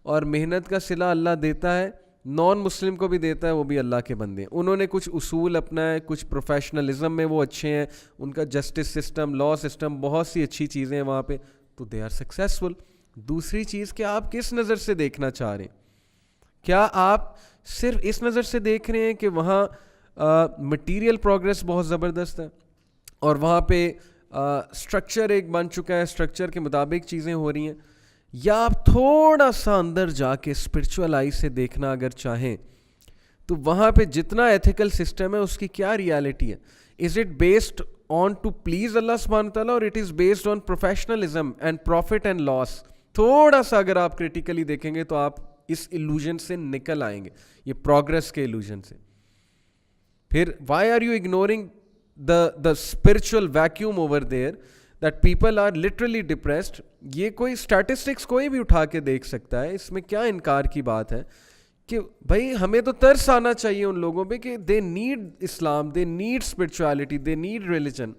اور محنت کا صلہ اللہ دیتا ہے, نان مسلم کو بھی دیتا ہے, وہ بھی اللہ کے بندے ہیں. انہوں نے کچھ اصول اپنائے, کچھ پروفیشنلزم میں وہ اچھے ہیں, ان کا جسٹس سسٹم, لا سسٹم, بہت سی اچھی چیزیں ہیں وہاں پہ, تو دے آر سکسیزفل. دوسری چیز کہ آپ کس نظر سے دیکھنا چاہ رہے ہیں. کیا آپ صرف اس نظر سے دیکھ رہے ہیں کہ وہاں مٹیریل پروگرس بہت زبردست ہے اور وہاں پہ اسٹرکچر ایک بن چکا ہے, اسٹرکچر کے مطابق چیزیں ہو رہی ہیں, یا آپ تھوڑا سا اندر جا کے اسپرچول آئی سے دیکھنا اگر چاہیں تو وہاں پہ جتنا ایتھیکل سسٹم ہے اس کی کیا ریالٹی ہے؟ Is it based on to please اللہ سبحانہ تعالیٰ اور it is based on professionalism and profit and loss? تھوڑا سا اگر آپ کریٹیکلی دیکھیں گے تو آپ اس illusion سے نکل آئیں گے, یہ پروگرس کے illusion سے. پھر why are you ignoring the spiritual vacuum over there that people are literally depressed؟ یہ کوئی اسٹیٹسٹکس کوئی بھی اٹھا کے دیکھ سکتا ہے, اس میں کیا انکار کی بات ہے کہ بھائی ہمیں تو ترس آنا چاہیے ان لوگوں پہ کہ they need Islam, they need spirituality, they need religion.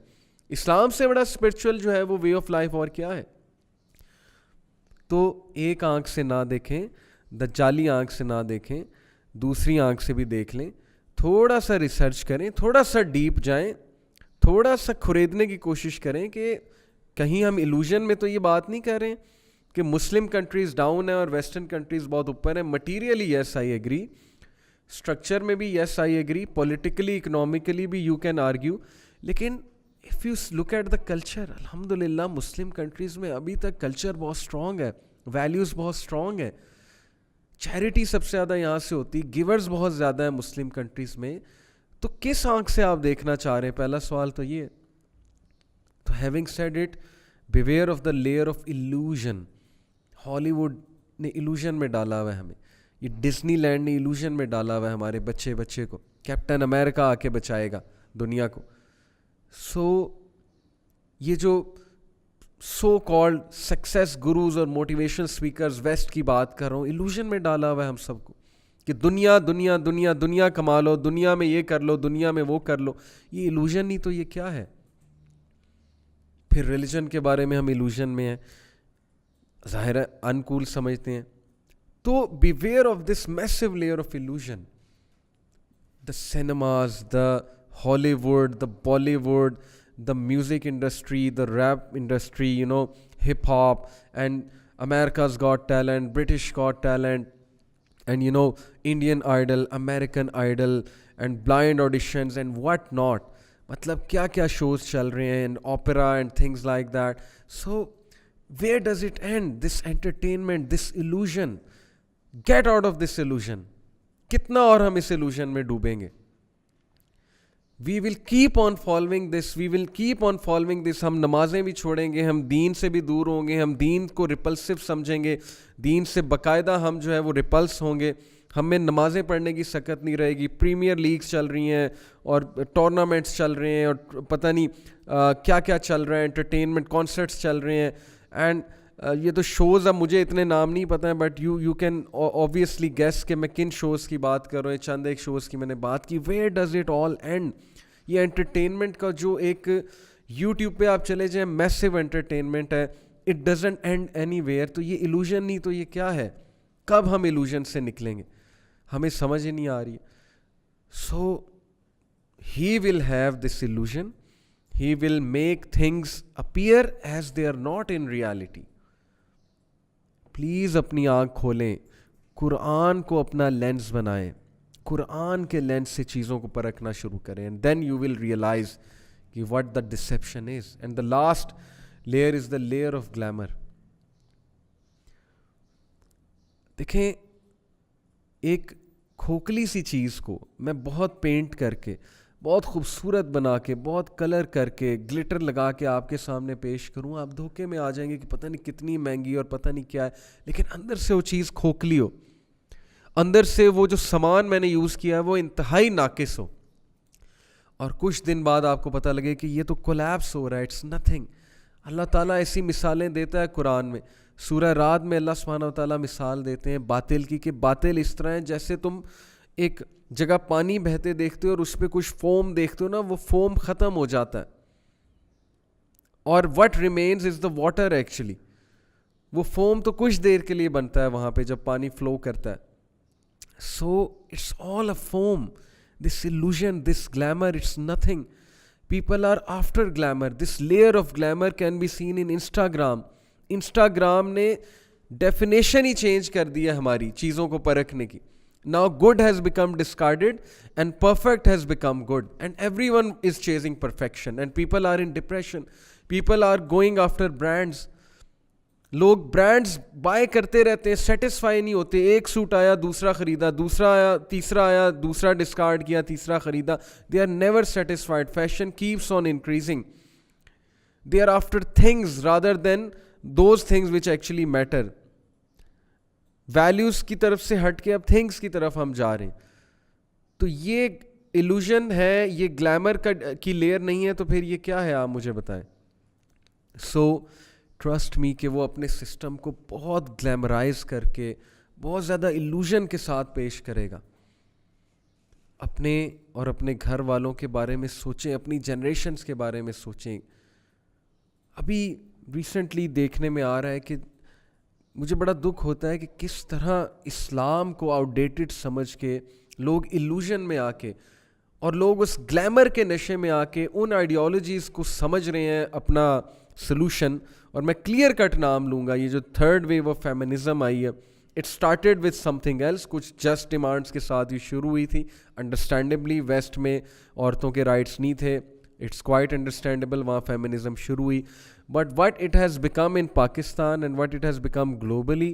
اسلام سے بڑا spiritual جو ہے وہ way of life اور کیا ہے؟ تو ایک آنکھ سے نہ دیکھیں, دجالی آنکھ سے نہ دیکھیں, دوسری آنکھ سے بھی دیکھ لیں, تھوڑا سا ریسرچ کریں, تھوڑا سا ڈیپ جائیں, تھوڑا سا کھریدنے کی کوشش کریں کہ کہیں ہم illusion میں تو یہ بات نہیں کر رہے ہیں کہ مسلم کنٹریز ڈاؤن ہیں اور ویسٹرن کنٹریز بہت اوپر ہیں. Materially yes I agree, structure میں بھی yes I agree, politically economically بھی یو کین آرگیو, لیکن if you look at the culture, الحمدللہ مسلم کنٹریز میں ابھی تک کلچر بہت اسٹرانگ ہے, ویلیوز بہت اسٹرانگ ہے, چیریٹی سب سے زیادہ یہاں سے ہوتی, گیورز بہت زیادہ ہیں مسلم کنٹریز میں. تو کس آنکھ سے آپ دیکھنا چاہ رہے ہیں؟ پہلا سوال تو یہ ہے. تو having said it, beware of the layer of illusion. ہالی ووڈ نے illusion میں ڈالا ہوا ہے ہمیں, یہ ڈزنی لینڈ نے illusion میں ڈالا ہوا ہے ہمارے بچے کو. کیپٹن امریکہ آ کے بچائے گا دنیا کو. سو یہ جو سو کالڈ سکسیس گروز اور موٹیویشن اسپیکرز ویسٹ کی بات کر رہا ہوں, illusion میں ڈالا ہوا ہے ہم سب کو کہ دنیا دنیا دنیا دنیا کما لو, دنیا میں یہ کر لو, دنیا میں وہ کر لو. یہ illusion نہیں تو یہ کیا ہے؟ پھر ریلیجن کے بارے میں ہم illusion میں ہیں, ظاہر ہے انکول سمجھتے ہیں. تو beware of this massive layer of illusion. The cinemas, the Hollywood, the Bollywood, the music industry, the rap industry, you know, hip hop, and America's Got Talent, British Got Talent, and you know, Indian Idol, American Idol, and blind auditions and what not. مطلب کیا کیا شوز چل رہے ہیں, and opera and things like that. So where does it end, this entertainment, this illusion? Get out of this illusion. کتنا اور ہم اس illusion میں ڈوبیں گے؟ We will keep on following this, we will keep on following this. ہم نمازیں بھی چھوڑیں گے, ہم دین سے بھی دور ہوں گے, ہم دین کو ریپلسو سمجھیں گے, دین سے باقاعدہ ہم جو ہے وہ ریپلس ہوں گے, ہمیں نمازیں پڑھنے کی سکت نہیں رہے گی. پریمیئر لیگز چل رہی ہیں اور ٹورنامنٹس چل رہے ہیں اور پتہ نہیں کیا کیا چل رہا ہے, انٹرٹینمنٹ کانسرٹس چل رہے ہیں. اینڈ یہ تو شوز, اب مجھے اتنے نام نہیں پتہ ہیں, but you can obviously guess کہ میں کن شوز کی بات کر رہا ہوں. چند ایک شوز کی میں نے بات کی. Where does it all and? یہ انٹرٹینمنٹ کا جو ایک یوٹیوب پہ آپ چلے جائیں, میسو انٹرٹینمنٹ ہے, it doesn't and any where. تو یہ illusion نہیں تو یہ کیا ہے؟ کب ہم illusion سے نکلیں گے؟ ہمیں سمجھ ہی نہیں آ رہی. So he will have this illusion, he will make things appear as they are not in reality. Please اپنی آنکھ کھولیں, قرآن کو اپنا لینس بنائیں, قرآن کے لینس سے چیزوں کو پرکھنا شروع کریں, and then you will realize کہ what the deception is. And the layer is the layer of glamour. دیکھیں ایک کھوکھلی سی چیز کو میں بہت پینٹ کر کے, بہت خوبصورت بنا کے, بہت کلر کر کے, گلٹر لگا کے آپ کے سامنے پیش کروں, آپ دھوکے میں آ جائیں گے کہ پتہ نہیں کتنی مہنگی اور پتہ نہیں کیا ہے, لیکن اندر سے وہ چیز کھوکھلی ہو, اندر سے وہ جو سامان میں نے یوز کیا ہے وہ انتہائی ناقص ہو, اور کچھ دن بعد آپ کو پتہ لگے کہ یہ تو کولیپس ہو رہا ہے, اٹس نتھنگ. اللہ تعالیٰ ایسی مثالیں دیتا ہے قرآن میں. سورہ رعد میں اللہ سبحانہ و تعالیٰ مثال دیتے ہیں باطل کی, کہ باطل اس طرح ہے جیسے تم ایک جگہ پانی بہتے دیکھتے ہو اور اس پہ کچھ فوم دیکھتے ہو نا, وہ فوم ختم ہو جاتا ہے اور what remains is the water actually. وہ فوم تو کچھ دیر کے لیے بنتا ہے وہاں پہ جب پانی فلو کرتا ہے. So it's all a foam. This illusion, this glamour, it's nothing. People are after glamour. This layer of glamour can be seen in Instagram. Instagram نے ڈیفینیشن ہی چینج کر دی ہے ہماری چیزوں کو پرکھنے کی. Now good has become discarded and perfect has become good, and everyone is chasing perfection and people are in depression. People are going after brands. لوگ برانڈز بائی کرتے رہتے ہیں, سیٹسفائی نہیں ہوتے. ایک سوٹ آیا دوسرا خریدا, دوسرا آیا تیسرا آیا دوسرا ڈسکارڈ کیا, تیسرا خریدا. They are never satisfied. Fashion keeps on increasing. They are after things rather than those things which actually matter. Values کی طرف سے ہٹ کے اب تھنگس کی طرف ہم جا رہے ہیں. تو یہ ایلوژن ہے, یہ گلیمر کی لیئر نہیں ہے, تو پھر یہ کیا ہے آپ مجھے بتائیں. سو ٹرسٹ می کہ وہ اپنے سسٹم کو بہت گلیمرائز کر کے بہت زیادہ ایلوژن کے ساتھ پیش کرے گا. اپنے اور اپنے گھر والوں کے بارے میں سوچیں, اپنی جنریشنز کے بارے میں سوچیں. ابھی ریسنٹلی دیکھنے میں آ رہا ہے کہ مجھے بڑا دکھ ہوتا ہے کہ کس طرح اسلام کو آؤٹ ڈیٹڈ سمجھ کے لوگ ایلوژن میں آ کے اور لوگ اس گلیمر کے نشے میں آ کے ان آئیڈیالوجیز کو سمجھ رہے ہیں اپنا سلوشن. اور میں کلیئر کٹ نام لوں گا, یہ جو تھرڈ ویو آف فیمنزم آئی ہے, it started with something else. کچھ جسٹ ڈیمانڈس کے ساتھ یہ شروع ہوئی تھی. انڈرسٹینڈیبلی ویسٹ میں عورتوں کے رائٹس نہیں تھے, اٹس کوائٹ انڈرسٹینڈیبل, وہاں فیمنزم شروع ہوئی. But what it has become in Pakistan and what it has become globally,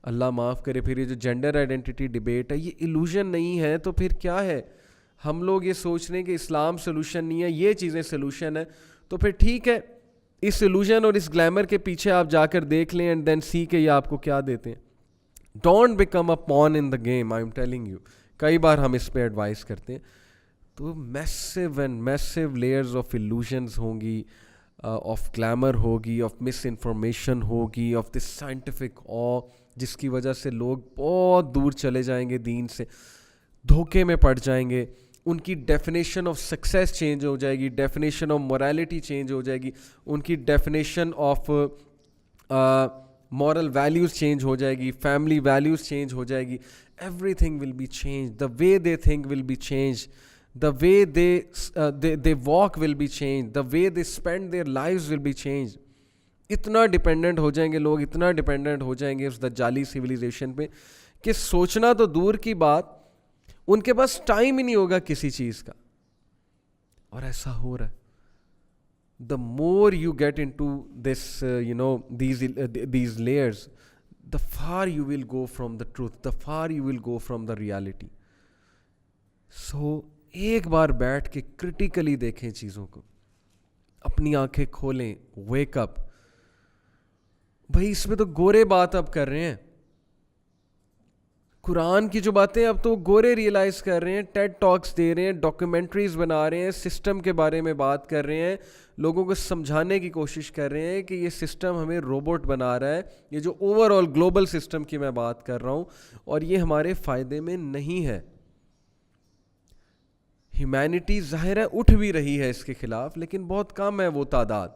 اللہ معاف کرے, پھر یہ جو جینڈر آئیڈینٹی ڈبیٹ ہے یہ ایلوژن نہیں ہے تو پھر کیا ہے. ہم لوگ یہ سوچ رہے ہیں کہ اسلام سلوشن نہیں ہے, یہ چیزیں سلوشن ہے, تو پھر ٹھیک ہے اس ایلوژن اور اس گلیمر کے پیچھے آپ جا کر دیکھ لیں اینڈ دین سی کہ یہ آپ کو کیا دیتے ہیں. Don't become a pawn in the game, I am telling you. کئی بار ہم اس پہ ایڈوائز کرتے ہیں. تو meso and meso layers of illusions ہوں گی, آف گلیمر ہوگی, آف مس انفارمیشن ہوگی, آف دس سائنٹیفک آ, جس کی وجہ سے لوگ بہت دور چلے جائیں گے دین سے, دھوکے میں پڑ جائیں گے. ان کی ڈیفینیشن آف سکسیس چینج ہو جائے گی, ڈیفینیشن آف موریلٹی چینج ہو جائے گی, ان کی definition of moral values change ہو جائے گی, فیملی ویلیوز چینج ہو جائے گی. Everything will be change, the way they think will be change, the way they walk will be changed, the way they spend their lives will be changed. اتنا ڈیپینڈنٹ ہو جائیں گے لوگ, اتنا ڈیپینڈنٹ ہو جائیں گے اس دجالی سویلائزیشن پہ کہ سوچنا تو دور کی بات, ان کے پاس ٹائم ہی نہیں ہوگا کسی چیز کا. اور ایسا ہو رہا ہے. the more you get into this these layers, the far you will go from the truth, the far you will go from the reality. So ایک بار بیٹھ کے کرٹیکلی دیکھیں چیزوں کو, اپنی آنکھیں کھولیں, ویک اپ. بھائی اس میں تو گورے بات اب کر رہے ہیں, قرآن کی جو باتیں اب تو گورے ریئلائز کر رہے ہیں, ٹیڈ ٹاکس دے رہے ہیں, ڈاکیومنٹریز بنا رہے ہیں, سسٹم کے بارے میں بات کر رہے ہیں, لوگوں کو سمجھانے کی کوشش کر رہے ہیں کہ یہ سسٹم ہمیں روبوٹ بنا رہا ہے. یہ جو اوور آل گلوبل سسٹم کی میں بات کر رہا ہوں, اور یہ ہمارے فائدے میں نہیں ہے. ہیومینٹی ظاہر ہے اٹھ بھی رہی ہے اس کے خلاف, لیکن بہت کم ہے وہ تعداد.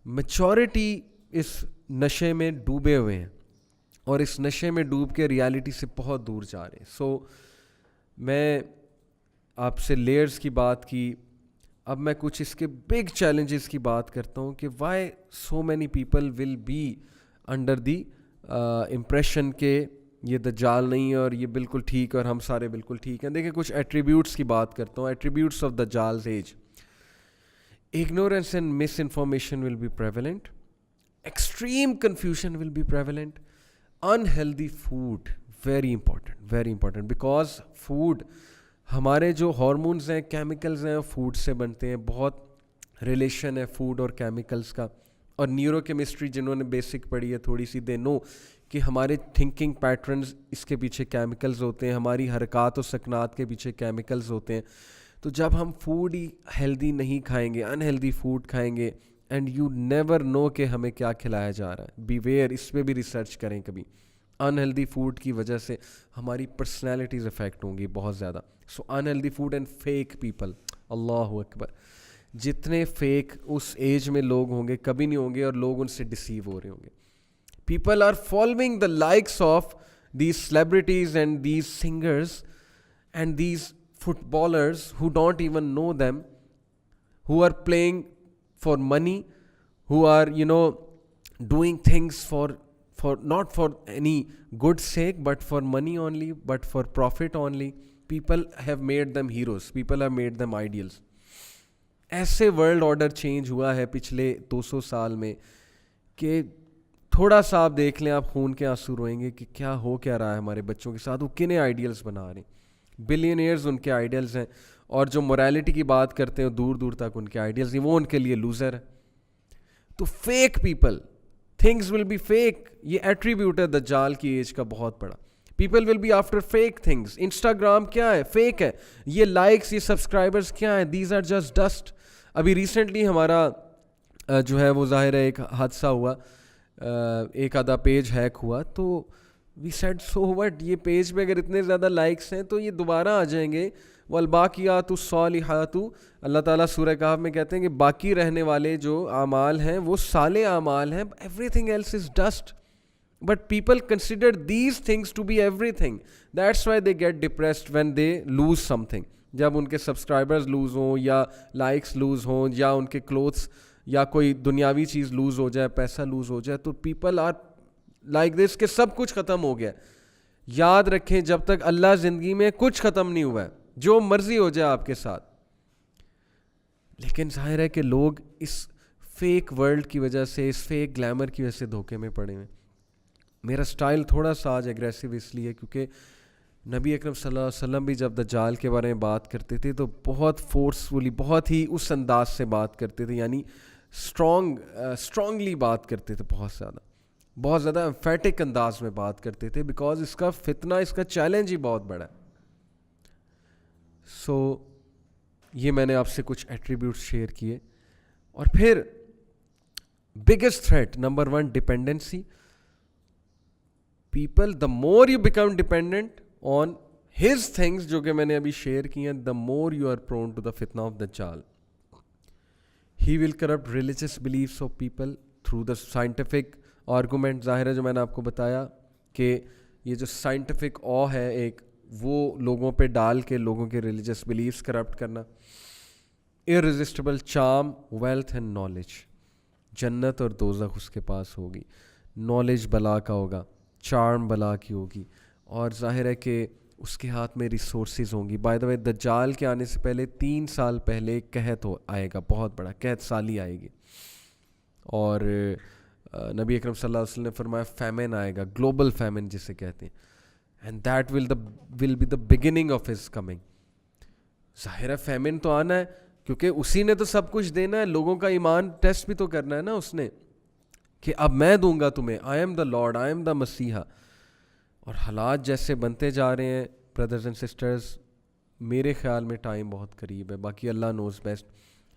میجورٹی اس نشے میں ڈوبے ہوئے ہیں اور اس نشے میں ڈوب کے ریالٹی سے بہت دور جا رہے ہیں. سو میں آپ سے لیئرز کی بات کی, اب میں کچھ اس کے بگ چیلنجز کی بات کرتا ہوں کہ why so many people will be under the impression کہ یہ دجال نہیں ہے اور یہ بالکل ٹھیک اور ہم سارے بالکل ٹھیک ہیں. دیکھیں کچھ ایٹریبیوٹس کی بات کرتا ہوں, ایٹریبیوٹس آف دجالز age. ignorance and misinformation will be prevalent, extreme confusion will be prevalent, unhealthy food, very important, because food, ہمارے جو ہارمونز ہیں, کیمیکلز ہیں, فوڈ سے بنتے ہیں. بہت ریلیشن ہے فوڈ اور کیمیکلز کا. اور نیورو کیمسٹری جنہوں نے بیسک پڑھی ہے تھوڑی سی, دے نو کہ ہمارے تھنکنگ پیٹرنز اس کے پیچھے کیمیکلز ہوتے ہیں, ہماری حرکات و سکنات کے پیچھے کیمیکلز ہوتے ہیں. تو جب ہم فوڈ ہی ہیلدی نہیں کھائیں گے, انہیلدی فوڈ کھائیں گے, اینڈ یو نیور نو کہ ہمیں کیا کھلایا جا رہا ہے. بی ویئر, اس پہ بھی ریسرچ کریں کبھی. انہیلدی فوڈ کی وجہ سے ہماری پرسنالٹیز افیکٹ ہوں گی بہت زیادہ. So unhealthy food and fake people, اللہ اکبر, جتنے فیک اس ایج میں لوگ ہوں گے کبھی نہیں ہوں گے, اور لوگ ان سے ڈسیو ہو رہے ہوں گے. People are following the likes of these celebrities and these singers and these footballers who don't even know them, who are playing for money, who are, you know, doing things for not for any good sake, but for money only, but for profit only. People have made them heroes, people have made them ideals. ایسے ورلڈ آرڈر چینج ہوا ہے پچھلے 200 سال میں کہ تھوڑا سا آپ دیکھ لیں, آپ خون کے آنسو روئیں گے کہ کیا ہو کیا رہا ہے ہمارے بچوں کے ساتھ. وہ کنہیں آئیڈیلز بنا رہے ہیں, بلینئرز ان کے آئیڈیلز ہیں, اور جو morality کی بات کرتے ہیں دور دور تک ان کے آئیڈیلز ہیں, وہ ان کے لیے لوزر ہے. تو fake people, things will be fake, یہ ایٹریبیوٹ ہے دجال کی ایج کا بہت بڑا. People will be after fake things. Instagram کیا ہے؟ فیک ہے. یہ لائکس, یہ سبسکرائبرز کیا ہیں؟ These are just dust. ابھی ریسنٹلی ہمارا جو ہے وہ ظاہر ہے ایک حادثہ ہوا, ایک آدھا پیج ہیک ہوا, تو وی سیڈ سو وٹ, یہ پیج پہ اگر اتنے زیادہ لائکس ہیں تو یہ دوبارہ آ جائیں گے. والباقیات الصالحات, اللہ تعالیٰ سورہ کہف میں کہتے ہیں کہ باقی رہنے والے جو اعمال ہیں وہ صالح اعمال ہیں. Everything else is dust, but people consider these things to be everything. That's why they get depressed when they lose something. جب ان کے سبسکرائبرز لوز ہوں, یا لائکس لوز ہوں, یا ان کے کلوتھس یا کوئی دنیاوی چیز لوز ہو جائے, پیسہ لوز ہو جائے, تو پیپل آر لائک دس کہ سب کچھ ختم ہو گیا. یاد رکھیں جب تک اللہ زندگی میں کچھ ختم نہیں ہوا ہے, جو مرضی ہو جائے آپ کے ساتھ. لیکن ظاہر ہے کہ لوگ اس فیک ورلڈ کی وجہ سے, اس فیک گلیمر کی وجہ سے دھوکے میں پڑے ہوئے. میرا سٹائل تھوڑا سا آج اگریسو اس لیے کیونکہ نبی اکرم صلی اللہ علیہ وسلم بھی جب دجال کے بارے میں بات کرتے تھے تو بہت فورسفلی, بہت ہی اس انداز سے بات کرتے تھے, یعنی اسٹرانگلی بات کرتے تھے, بہت زیادہ امفیٹک انداز میں بات کرتے تھے, بیکاز اس کا فتنہ, اس کا چیلنج ہی بہت بڑا ہے. سو یہ میں نے آپ سے کچھ ایٹریبیوٹس شیئر کیے. اور پھر biggest threat number 1, dependency. People, the more you become dependent on his things, جو کہ میں نے ابھی شیئر کی ہیں, the more you are prone to the فتنہ آف دجال. He will corrupt religious beliefs of people through the scientific argument. ظاہر ہے جو میں نے آپ کو بتایا کہ یہ جو سائنٹیفک او ہے ایک, وہ لوگوں پہ ڈال کے لوگوں کے ریلیجیس بلیفس کرپٹ کرنا. ارریزسٹیبل چارم, ویلتھ اینڈ نالج. جنت اور دوزخ اس کے پاس ہوگی. نالج بلا کا ہوگا, چارم بلا کی ہوگی, اور ظاہر ہے کہ اس کے ہاتھ میں ریسورسز ہوں گی. بائی دا وے دجال کے آنے سے پہلے 3 سال پہلے قحط آئے گا, بہت بڑا قحط سالی آئے گی. اور نبی اکرم صلی اللہ علیہ وسلم نے فرمایا فیمن آئے گا, گلوبل فیمن جسے کہتے ہیں, and that will be the beginning of his coming. ظاہر ہے فیمن تو آنا ہے کیونکہ اسی نے تو سب کچھ دینا ہے, لوگوں کا ایمان ٹیسٹ بھی تو کرنا ہے نا اس نے, کہ اب میں دوں گا تمہیں, I am the lord, I am the مسیحا. اور حالات جیسے بنتے جا رہے ہیں بردرز اینڈ سسٹرز, میرے خیال میں ٹائم بہت قریب ہے. باقی اللہ نوز بیسٹ.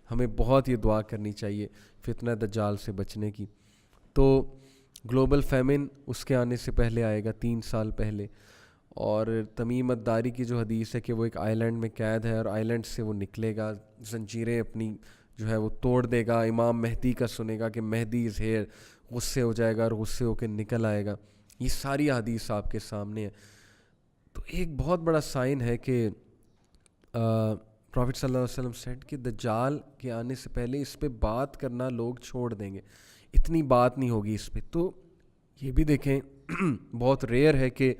ہمیں بہت یہ دعا کرنی چاہیے فتنہ دجال سے بچنے کی. تو گلوبل فیمن اس کے آنے سے پہلے آئے گا, 3 سال پہلے. اور تمیم الداری کی جو حدیث ہے کہ وہ ایک آئی لینڈ میں قید ہے, اور آئی لینڈ سے وہ نکلے گا, زنجیریں اپنی جو ہے وہ توڑ دے گا, امام مہدی کا سنے گا کہ مہدی از ہیئر, غصے ہو جائے گا اور غصے ہو کے نکل آئے گا. یہ ساری حدیث آپ کے سامنے ہے. تو ایک بہت بڑا سائن ہے کہ پروفٹ صلی اللہ علیہ وسلم سیڈ کہ دجال کے آنے سے پہلے اس پہ بات کرنا لوگ چھوڑ دیں گے, اتنی بات نہیں ہوگی اس پہ. تو یہ بھی دیکھیں بہت ریئر ہے کہ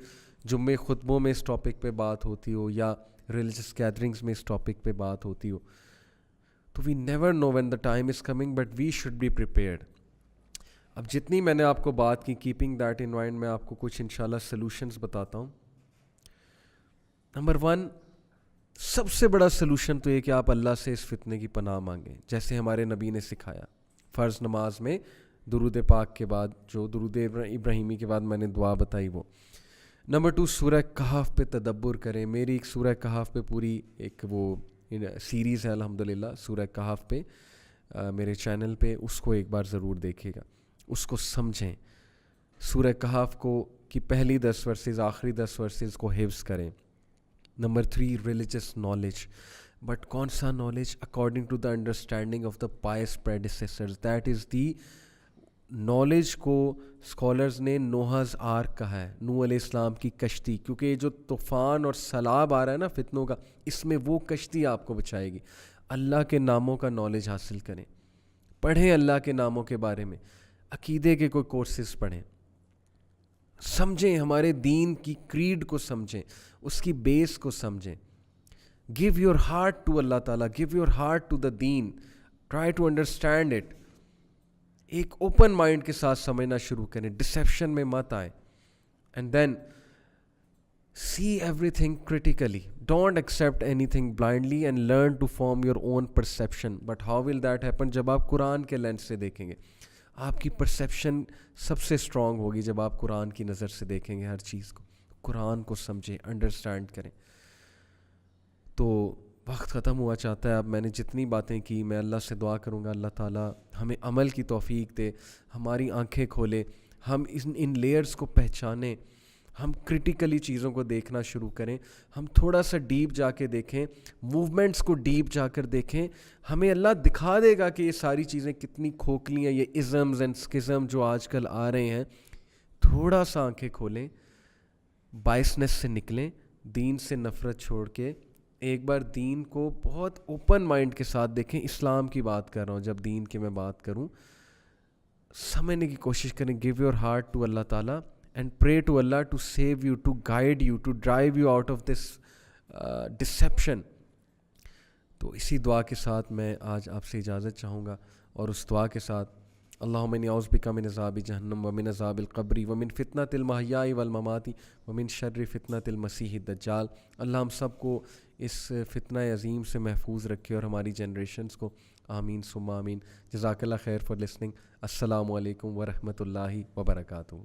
جمعے خطبوں میں اس ٹاپک پہ بات ہوتی ہو, یا ریلیجس گیدرنگز میں اس ٹاپک پہ بات ہوتی ہو. تو we never know when the time is coming but we should be prepared. اب جتنی میں نے آپ کو بات کی کیپنگ دیٹ ان مائنڈ، میں آپ کو کچھ انشاءاللہ سلوشنز بتاتا ہوں. نمبر 1، سب سے بڑا سلوشن تو یہ کہ آپ اللہ سے اس فتنے کی پناہ مانگیں، جیسے ہمارے نبی نے سکھایا. فرض نماز میں درود پاک کے بعد، جو درود ابراہیمی کے بعد میں نے دعا بتائی وہ. نمبر 2، سورہ کہف پہ تدبر کریں. میری ایک سورہ کہف پہ پوری ایک وہ سیریز ہے الحمدللہ سورہ کہف پہ میرے چینل پہ، اس کو ایک بار ضرور دیکھیے گا، اس کو سمجھیں. سورہ کہف کو کی پہلی 10 ورسز آخری 10 ورسز کو حفظ کریں. Number 3، religious knowledge. بٹ کون سا knowledge? According to the understanding of the pious predecessors. That is the knowledge کو اسکالرز نے نوحز آرک کہا ہے، نوح علیہ السلام کی کشتی، کیونکہ یہ جو طوفان اور سیلاب آ رہا ہے نا فتنوں کا، اس میں وہ کشتی آپ کو بچائے گی. اللہ کے ناموں کا نالج حاصل کریں، پڑھیں اللہ کے ناموں کے بارے میں، عقیدے کے کوئی کورسز پڑھیں، سمجھیں ہمارے دین کی کریڈ کو سمجھیں، اس کی بیس کو سمجھیں. گیو یور ہارٹ ٹو اللہ تعالیٰ، give your heart to the دین، ٹرائی ٹو انڈرسٹینڈ اٹ. ایک اوپن مائنڈ کے ساتھ سمجھنا شروع کریں، ڈسیپشن میں مت آئیں. And then see everything critically, don't accept anything blindly and learn to form your own perception. But how will that happen? جب آپ قرآن کے لینس سے دیکھیں گے. آپ کی پرسیپشن سب سے اسٹرانگ ہوگی جب آپ قرآن کی نظر سے دیکھیں گے ہر چیز کو. قرآن کو سمجھیں، انڈرسٹینڈ کریں. تو وقت ختم ہوا چاہتا ہے. اب میں نے جتنی باتیں کی، میں اللہ سے دعا کروں گا اللہ تعالیٰ ہمیں عمل کی توفیق دے، ہماری آنکھیں کھولے، ہم ان لیئرز کو پہچانیں، ہم کریٹیکلی چیزوں کو دیکھنا شروع کریں، ہم تھوڑا سا ڈیپ جا کے دیکھیں، موومنٹس کو ڈیپ جا کر دیکھیں. ہمیں اللہ دکھا دے گا کہ یہ ساری چیزیں کتنی کھوکھلی ہیں، یہ ازمز اینڈ اسکزم جو آج کل آ رہے ہیں. تھوڑا سا آنکھیں کھولیں، بائسنس سے نکلیں، دین سے نفرت چھوڑ کے ایک بار دین کو بہت اوپن مائنڈ کے ساتھ دیکھیں. اسلام کی بات کر رہا ہوں، جب دین کی میں بات کروں سمجھنے کی کوشش کریں. گیو یور ہارٹ ٹو اللہ تعالیٰ اینڈ پرے ٹو اللہ to save you, to guide you, to drive you out of this deception. تو اسی دعا کے ساتھ میں آج آپ سے اجازت چاہوں گا، اور اس دعا کے ساتھ اللہم انی اعوذ بک من عذاب جہنم ومن عذاب القبر ومن فتنۃ المحیاء والممات ومن شر فتنۃ المسیح الدجال. اللہ ہم سب کو اس فتنہ عظیم سے محفوظ رکھے اور ہماری جنریشنز کو. آمین ثم آمین. جزاک اللہ خیر فار لسننگ. السلام علیکم ورحمۃ اللہ وبرکاتہ.